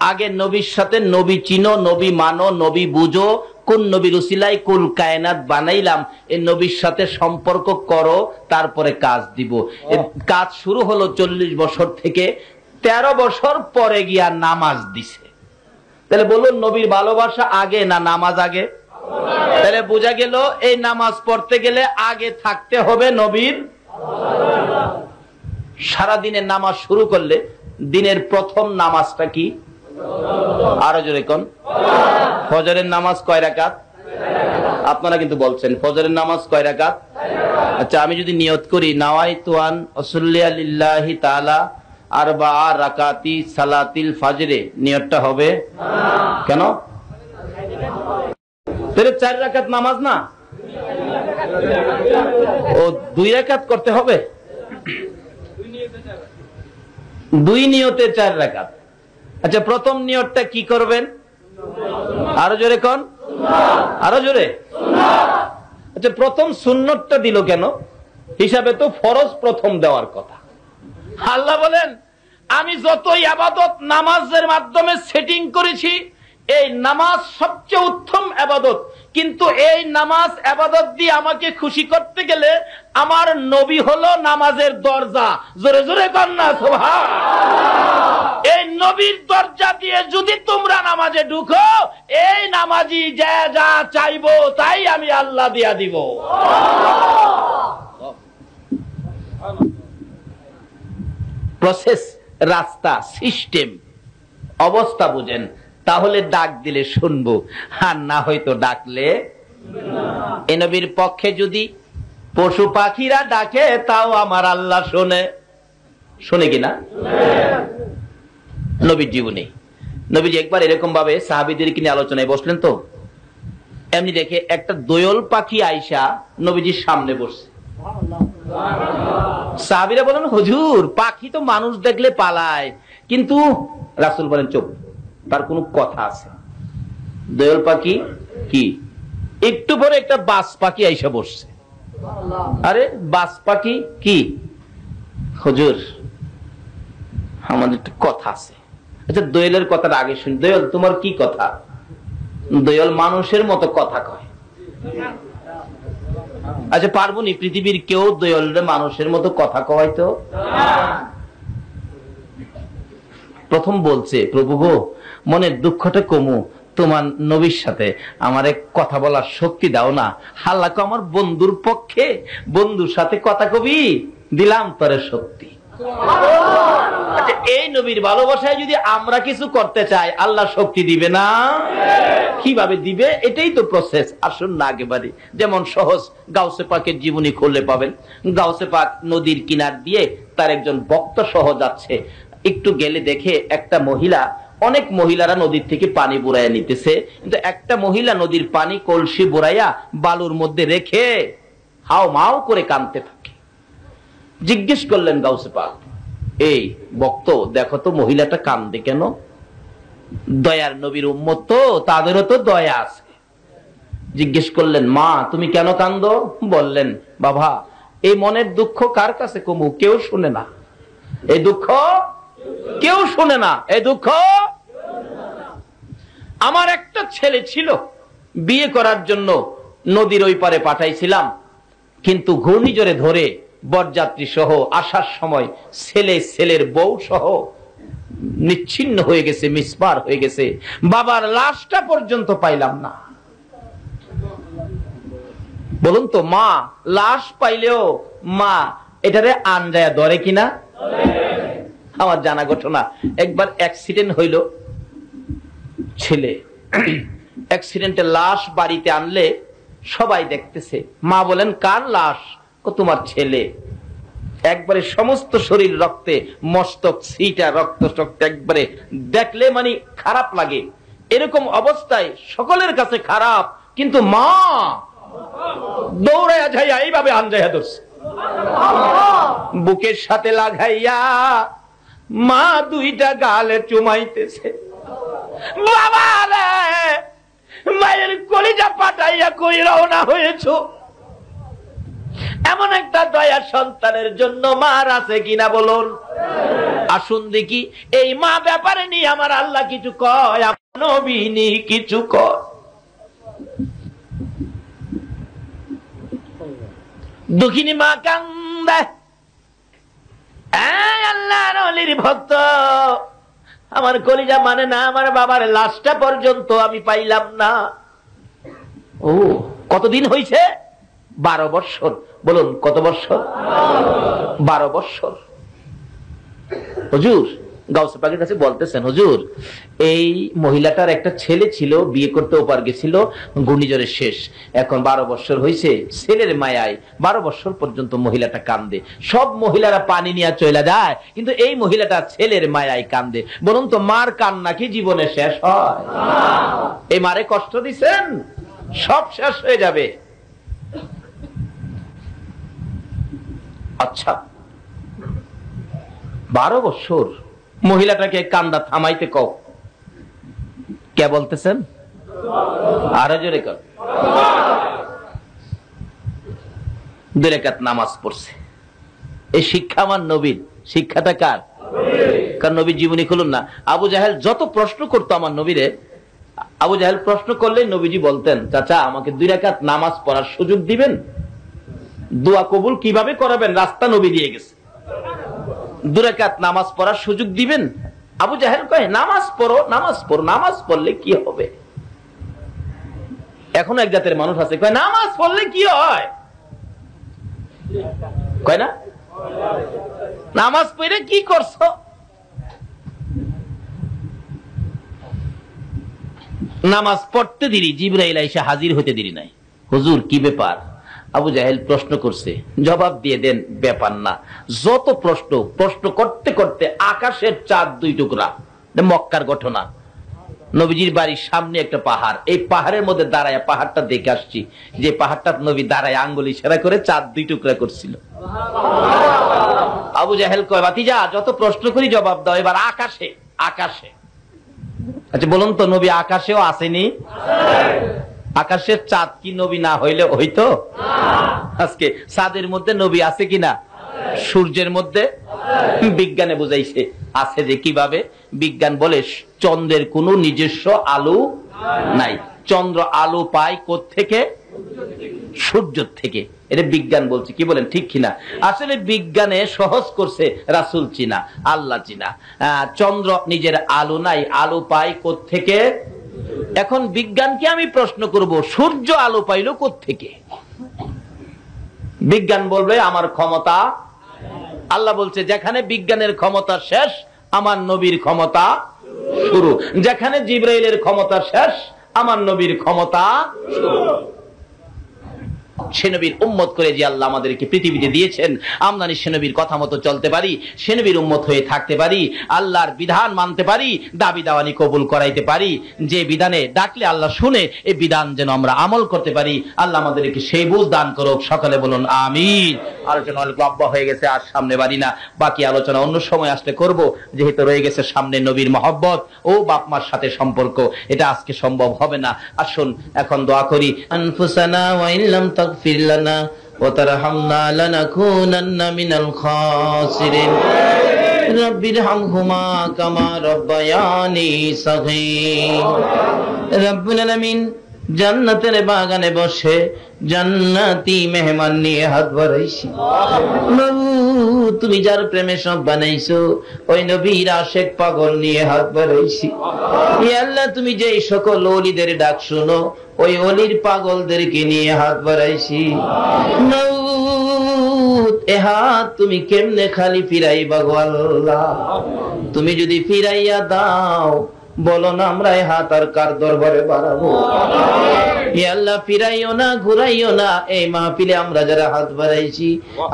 আগে নবীর সাথে নবী চিনো, নবী মানো, নবী বুঝো, কোন নবীর উসিলায় কুল কায়নাত বানাইলাম, এই নবীর সাথে সম্পর্ক করো, তারপরে কাজ দিব। কাজ শুরু হলো 40 বছর থেকে, 13 বছর পরে গিয়া নামাজ দিছে। তাহলে বলুন, নবীর ভালোবাসা আগে না নামাজ আগে? তাহলে বোঝা গেল, এই নামাজ পড়তে গেলে আগে থাকতে হবে নবীর। সারা দিনের নামাজ শুরু করলে দিনের প্রথম নামাজটা কি? আরো জোরে কোন। ফজরের নামাজ কয় রাকাত? আপনারা কিন্তু বলছেন ফজরের নামাজ কয় রাকাত? আচ্ছা, আমি যদি নিয়ত করি নাওয়াইতু আন উসাল্লি লিল্লাহি তাআলা আরবা রাকাতি সালাতিল ফজরে, নিয়তটা হবে কেন? তাহলে 4 রাকাত নামাজ না, ও 2 রাকাত করতে হবে। 2 নিয়তে 4 রাকাত। আচ্ছা, প্রথম নিয়তটা কি করবেন? আরো জোরে কোন, আরো জোরে। আচ্ছা, প্রথম সুন্নতটা দিল কেন? হিসাবে তো ফরজ প্রথম দেওয়ার কথা। আল্লাহ বলেন, আমি যত ইবাদত নামাজের মাধ্যমে সেটিং করেছি, এই নামাজ সবচেয়ে উত্তম ইবাদত, কিন্তু এই নামাজ ইবাদত দিয়ে আমাকে খুশি করতে গেলে আমার নবী হলো নামাজের দরজা। জোরে জোরে কর না সুবহানাল্লাহ। এই নবীর দরজা দিয়ে যদি তোমরা নামাজে ঢুকো, এই নামাজি যা যা চাইবো তাই আমি আল্লাহ দিয়া দিব। প্রসেস, রাস্তা, সিস্টেম, অবস্থা বুঝেন, তাহলে ডাক দিলে শুনবো, আর না হয়তো ডাকলে। এ নবীর পক্ষে যদি পশু পাখিরা ডাকে, তাও আমার আল্লাহ শোনে। শোনে কিনা? নবীর জীবনে নবীজি একবার এরকম ভাবে সাহাবীদের নিয়ে আলোচনায় বসলেন, তো এমনি দেখে একটা দোয়েল পাখি আইসা নবীজির সামনে বসছে। সাহাবীরা বলেন, হুজুর, পাখি তো মানুষ দেখলে পালায়, কিন্তু রাসূল বলেন, চুপ, তার কোন কথা আছে। দোয়েল পাখি কি? একটু পরে একটা বাজ পাখি আইসা বসছে। আরে বাজ পাখি কি? হুজুর, আমাদের একটা কথা আছে। আচ্ছা, দোয়েলের কথাটা আগে শুনি। দোয়েল, তোমার কি কথা? দোয়েল মানুষের মতো কথা কয়। আচ্ছা, পারবো নি পৃথিবীর কেউ দোয়েলের মানুষের মতো কথা কওয়াইতো? প্রথম বলছে, প্রভু গো, মনের দুঃখটা কমু, তোমার নবীর সাথে আমার এক কথা বলার শক্তি দাও না। আল্লাহ কো, আমার বন্ধুর পক্ষে, বন্ধুর সাথে কথা কবি, দিলাম তোরে শক্তি। আচ্ছা, এই নবীর ভালোবাসায় যদি আমরা কিছু করতে চাই, আল্লাহ শক্তি দিবে না? কিভাবে দিবে? এটাই তো প্রসেস। আসুন না আগে বাড়ি। যেমন সহজ, গাউসে পাকের জীবনী খুললে পাবেন। গাউসে পাক নদীর কিনার দিয়ে তার একজন ভক্ত সহ যাচ্ছে। একটু গেলে দেখে একটা মহিলা, অনেক মহিলারা নদীর থেকে পানি বুড়াইয়া নিতেছে, কিন্তু একটা মহিলা নদীর পানি কলসি বুড়াইয়া বালুর মধ্যে রেখে হাও মাও করে কাঁদতে থাকে। জিজ্ঞেস করলেন গাউসে পাক, এই ভক্ত, দেখো তো মহিলাটা কান্দে কেন? দয়ার নবীর উম্মত তো, তাদেরও তো দয়া আছে। জিজ্ঞেস করলেন, মা, তুমি কেন কান্দো? বললেন, বাবা, এই মনের দুঃখ কার কাছে কমু? কেউ শুনে না এই দুঃখ, কেউ শুনে না এই দুঃখ। আমার একটা ছেলে ছিল, বিয়ে করার জন্য নদীর ওই পারে পাঠাইছিলাম, কিন্তু ঘূর্ণিঝড়ে ধরে বরযাত্রী সহ আসার সময় ছেলের বউ সহ নিচ্ছিন্ন হয়ে গেছে, মিসমার হয়ে গেছে। বাবার লাশটা পর্যন্ত পাইলাম না। বলুন তো, মা লাশ পাইলেও মা এটারে আনজায়া ধরে কিনা? আমার জানা ঘটনা, একবার অ্যাক্সিডেন্ট হইল, ছেলে অ্যাক্সিডেন্টে লাশ বাড়িতে আনলে সবাই দেখতেছে, মা বলেন কার লাশ? তোমার ছেলে। একবারে সমস্ত শরীর রক্তে, মস্তক ছিটা রক্ত টক্ত, একবারে দেখলে মানে খারাপ লাগে। এরকম অবস্থায় সকলের কাছে খারাপ, কিন্তু মা দৌড়াইয়া যাইয়া এইভাবে আনজাইয়া ধরছে, বুকের সাথে লাগাইয়া মা দুইটা গালে চুমাইতেছে। বাবা রে, মায়ের কলিজা পাঠাইয়া কই রওনা হয়েছো? এমন একটা দয়া সন্তানের জন্য মার আছে কিনা বলুন? আসুন দেখি এই মা ব্যাপারে নিয়ে আমার আল্লাহ কিছু কয়, নবী নি কিছু কয়। দুঃখিনী মা কান্দে, আল্লাহর ওলির ভক্ত, আমার কলিজা মানে না, আমার বাবার লাশটা পর্যন্ত আমি পাইলাম না। ও কতদিন হয়েছে? 12 বছর। বলুন কত বছর? 12 বছর। হুজুর গাউসে পাকের কাছে বলতেছেন, হুজুর এই মহিলাটার একটা ছেলে ছিল, বিয়ে করতে ওপার গেছিল, ঘূর্ণিঝড়ের শেষ, এখন 12 বছর হয়েছে, ছেলের মায়ায় 12 বছর পর্যন্ত মহিলাটা কান্দে। সব মহিলারা পানি নিয়ে চলে যায়, কিন্তু এই মহিলাটা ছেলের মায়ায় কান্দে। বলুন তো, মার কান্না কি জীবনে শেষ হয়? এই মারে কষ্ট দিছেন, সব শেষ হয়ে যাবে। আচ্ছা 12 বছর মহিলাটাকে কান্দা থামাইতে কও, কে বলতেছেন? আরো জোরে কর। 2 রাকাত নামাজ পড়ছে। এই শিক্ষা আমার নবীর। শিক্ষাটা কার? কারণ নবীর জীবনী খুলুন না। আবু জাহেল যত প্রশ্ন করতো আমার নবীরে, আবু জাহেল প্রশ্ন করলে নবীজি বলতেন, চাচা আমাকে 2 রাকাত নামাজ পড়ার সুযোগ দিবেন? দোয়া কবুল কিভাবে করাবেন রাস্তা নবী দিয়ে গেছে। 2 রাকাত নামাজ পড়ার সুযোগ দিবেন? আবু জাহেল কয় নামাজ পড়ো, নামাজ পড়ো, নামাজ পড়লে কি হবে? এখন এক জাতের মানুষ আছে কয় নামাজ পড়লে কি হয়, কয় না নামাজ পড়ে কি করছো? নামাজ পড়তে দেরি, জিবরাইল এসে হাজির হতে দেরি নাই। হুজুর কি ব্যাপার? আবু জাহেল প্রশ্ন করছে, জবাব দিয়ে দেন, ব্যাপার না। যত প্রশ্ন করতে করতে আকাশের চাঁদ 2 টুকরা। মক্কার ঘটনা, নবীজির বাড়ির সামনে একটা পাহাড়, এই পাহাড়ের মধ্যে দাঁড়ায় পাহাড়টা দেখে আসছি, যে পাহাড়টা নবী দাঁড়ায় আঙ্গুল ইশারা করে চাঁদ 2 টুকরা করছিল। আবু জাহেল কয় ভাতিজা যত প্রশ্ন করি জবাব দাও, এবার আকাশে। আকাশে আচ্ছা বলুন তো, নবী আকাশেও আসেনি? আকাশের চাঁদ কি নবী না হইলে হইতো? আজকে চাঁদের মধ্যে নবী আছে কিনা? সূর্যের মধ্যে? বিজ্ঞানে বুঝাইছে আছে। যে কিভাবে? বিজ্ঞান বলে চন্দ্রের কোনো নিজস্ব আলো নাই, চন্দ্র আলো পায় কোত্থেকে? সূর্য থেকে। এটা বিজ্ঞান বলছে, কি বলেন ঠিক কিনা? আসলে বিজ্ঞানে সহজ করছে রাসূল চিনা, আল্লাহ চিনা। চন্দ্র নিজের আলো নাই, আলো পায় কোত্থেকে? এখন বিজ্ঞানকে আমি প্রশ্ন করব, সূর্য আলো পাইল কোত্থেকে? বিজ্ঞান বলবে আমার ক্ষমতা। আল্লাহ বলছে যেখানে বিজ্ঞানের ক্ষমতা শেষ, আমার নবীর ক্ষমতা শুরু। যেখানে জিবরাইলের ক্ষমতা শেষ, আমার নবীর ক্ষমতা শুরু। সে নবীর উম্মত করে যে আল্লাহ আমাদেরকে পৃথিবীতে দিয়েছেন, আমরা সে নবীর কথা মতো চলতে পারি, সে নবীর উম্মত হয়ে থাকতে পারি, আল্লাহর বিধান মানতে পারি, দাবি দাওয়ানি কবুল করাইতে পারি। যে বিধানে ডাকলে আল্লাহ শুনে, এই বিধান যেন আমরা আমল করতে পারি। আল্লাহ আমাদেরকে সেই বুঝ দান করুক। সকলে বলুন আমিন। আলোচনা অনেক লম্বা হয়ে গেছে, আর সামনে বাড়ি না, বাকি আলোচনা অন্য সময় আসলে করব, যেহেতু রয়ে গেছে সামনে নবীর মহব্বত ও বাপ মার সাথে সম্পর্ক। এটা আজকে সম্ভব হবে না। আসুন এখন দোয়া করি। আনফুসানা ওয়া ইল্লাম তাগফির লানা ওয়া তারহামনা লানাকুনান্না মিনাল খাসিরিন। রাব্বিরহামহুমা কামা রাব্বায়ানি সাগীর। রব্বুল আলামিন জান্নাতের বাগানে বসে জান্নাতি মেহমান নিয়ে হাত বাড়াইছি। তুমি যার প্রেমে সব বানাইছো ওই নবীর আশেক পাগল নিয়ে হাত বাড়াইছি। ইয়া আল্লাহ তুমি যে সকল ওলিদের ডাক শুনো ওই ওলির পাগলদেরকে নিয়ে হাত বাড়াইছি। এ হাত তুমি কেমনে খালি ফিরাইবা গো আল্লাহ? তুমি যদি ফিরাইয়া দাও বলো না আমরা এই হাত আর কার দরবারে বাড়াবো? ইয়া আল্লাহ ফিরাইও না, ঘুরাইও না। এই মাহফিলে আমরা যারা হাত বাড়াইছি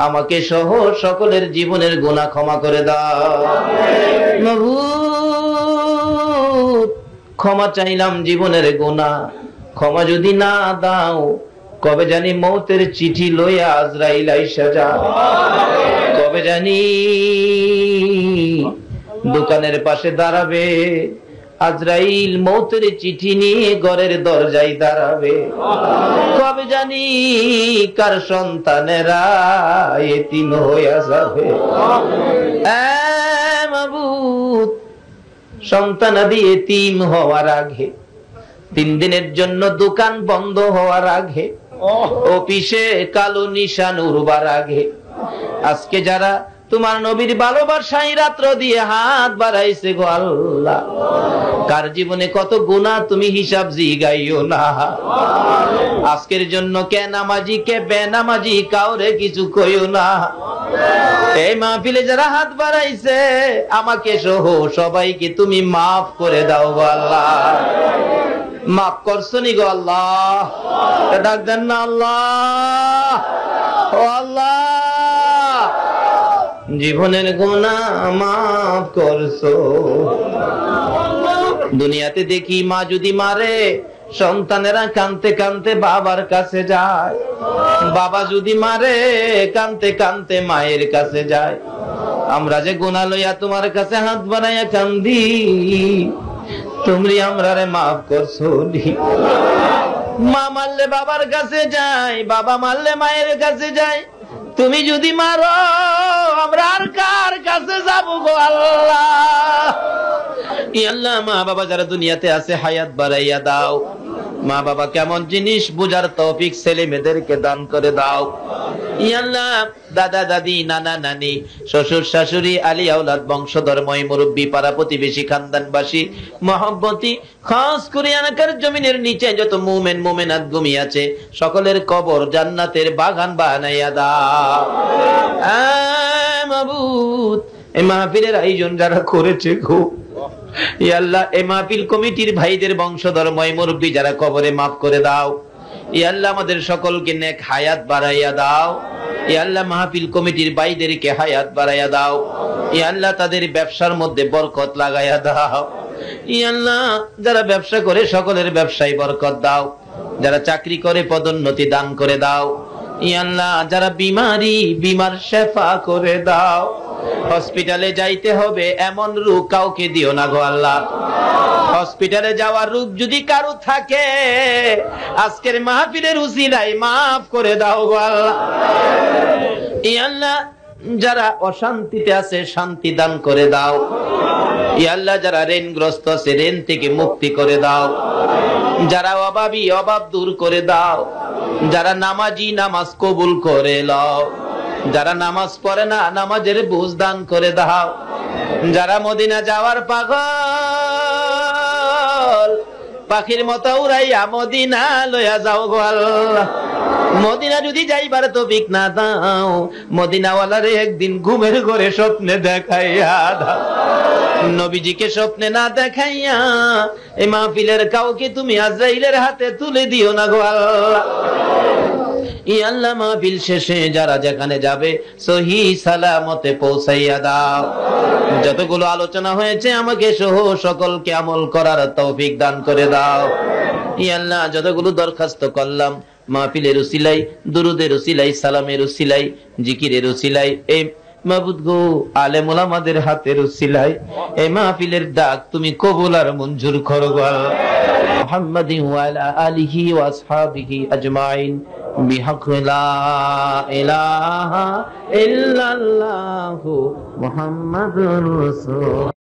আমাকে সহ সকলের জীবনের গুনাহ ক্ষমা করে দাও। মাবুদ ক্ষমা চাইলাম জীবনের গুনাহ, ক্ষমা যদি না দাও কবে জানি মৌতের চিঠি লইয়া আজরাইল আইসা যায়। কবে জানি দোকানের পাশে দাঁড়াবে আজরাইল মৌতের চিঠি নিয়ে ঘরের দরজায় দাঁড়াবে। কবে জানি কার সন্তানেরা এতিম হইয়া যাবে। মাবুদ সন্তানাদি এতিম হওয়ার আগে, 3 দিনের জন্য দোকান বন্ধ হওয়ার আগে, অফিসে কালো নিশান উড়বার আগে, আজকে যারা তোমার নবীর ভালোবাসায় রাত্র দিয়ে হাত বাড়াইছে গো আল্লাহ, কার জীবনে কত গুনাহ তুমি হিসাব জিগাইও না। আজকের জন্য কে নামাজি কে বেনামাজি কাউরে কিছু কইও না। এই মাহফিলে যারা হাত বাড়াইছে আমাকে সহ সবাইকে তুমি মাফ করে দাও গো আল্লাহ। মাফ করছো নি গো আল্লাহ? ডাক দেন না আল্লাহ, ও আল্লাহ জীবনের গুনাহ মাফ করছো। দুনিয়াতে দেখি মা যদি মারে সন্তানেরা কাঁদতে কাঁদতে বাবার কাছে যায়, বাবা যদি মারে কাঁদতে কাঁদতে মায়ের কাছে যায়। আমরা যে গুনাহ লইয়া তোমার কাছে হাত বাড়াইয়া কান্দি, তুমি আমরারে মাফ করছো। মা মারলে বাবার কাছে যায়, বাবা মারলে মায়ের কাছে যায়। তুমি যদি মারো আমরা আর কার কাছে যাবো গো আল্লাহ? ইয়া আল্লাহ মা বাবা যারা দুনিয়াতে আছে হায়াত বাড়াইয়া দাও। মা বাবা কেমন জিনিস বুঝার তৌফিক ছেলে মেয়েদেরকে দান করে দাও। ইয়া আল্লাহ দাদা দাদি নানা নানি শ্বশুর শাশুড়ি আলী আওলাদ বংশধর্ময় মুরব্বী পাড়া প্রতিবেশী খানদানবাসী মহব্বতী খাস করে এলাকার জমিনের নিচে যত মুমিন মুমিনাত ঘুমিয়ে আছে সকলের কবর জান্নাতের বাগান বানাইয়া দাও। মাবুদ এই মাহফিলের আয়োজন যারা করেছে গো ইয়া আল্লাহ এই মাহফিল কমিটির ভাইদের বংশধর্ময় মুরব্বী যারা কবরে মাফ করে দাও। ইয়া আল্লাহ আমাদের সকলকে নেক হায়াত বাড়াইয়া দাও। ইয়া আল্লাহ মাহফিল কমিটির ভাইদেরকে হায়াত বাড়াইয়া দাও। ইয়া আল্লাহ তাদের ব্যবসার মধ্যে বরকত লাগাইয়া দাও। ইয়া আল্লাহ যারা ব্যবসা করে সকলের ব্যবসায় বরকত দাও। যারা চাকরি করে পদোন্নতি দান করে দাও। ইয়া আল্লাহ যারা বিমার শেফা করে দাও। হসপিটালে যাইতে হবে এমন রোগ কাউকে দিও না গো আল্লাহ। হসপিটালে যাওয়ার রোগ যদি কারো থাকে আজকের মাহফিলের উসিলায় মাফ করে দাও গো আল্লাহ। ইয়া আল্লাহ যারা অশান্তিতে আছে শান্তি দান করে দাও। ইয়া আল্লাহ যারা ঋণগ্রস্ত আছে ঋণ থেকে মুক্তি করে দাও। যারা অভাবী অভাব দূর করে দাও। যারা নামাজি নামাজ কবুল করে লও। যারা নামাজ পড়ে না নামাজের বুঝ দান করে দাও। যারা মদিনা যাওয়ার পাগল পাখির মতো উড়াইয়া মদিনা লইয়া যাও গো আল্লাহ। মদিনা যদি যাইবার তৌফিক না দাও মদিনাওয়ালারে একদিন ঘুমের ঘরে স্বপ্নে দেখাইয়া দাও। নবীজিকে স্বপ্নে না দেখাইয়া এই মাহফিলের কাউকে তুমি আজরাইলের হাতে তুলে দিও না গো আল্লাহ। ইয়া আল্লাহ মাহফিল শেষে যারা যেখানে যাবে সহি সালামতে পৌঁছাইয়া দাও। যতগুলো আলোচনা হয়েছে আমাকে সহ সকলকে আমল করার তৌফিক দান করে দাও। ইয়া আল্লাহ যতগুলো দরখাস্ত করলাম মাহফিলের উসিলাই দুরুদের উসিলাই সালামের উসিলাই জিকিরের উসিলাই এই মাবুদ গো আলেম ওলামাদের হাতের উসিলাই এই মাহফিলের ডাক তুমি কবুল আর মঞ্জুর করো গো আল্লাহ। মুহাম্মাদিন ওয়া আলা আলিহি ওয়া আসহাবিহি আজমাইন বিহক লা ইলাহা ইল্লাল্লাহু মুহাম্মাদুর রাসূল।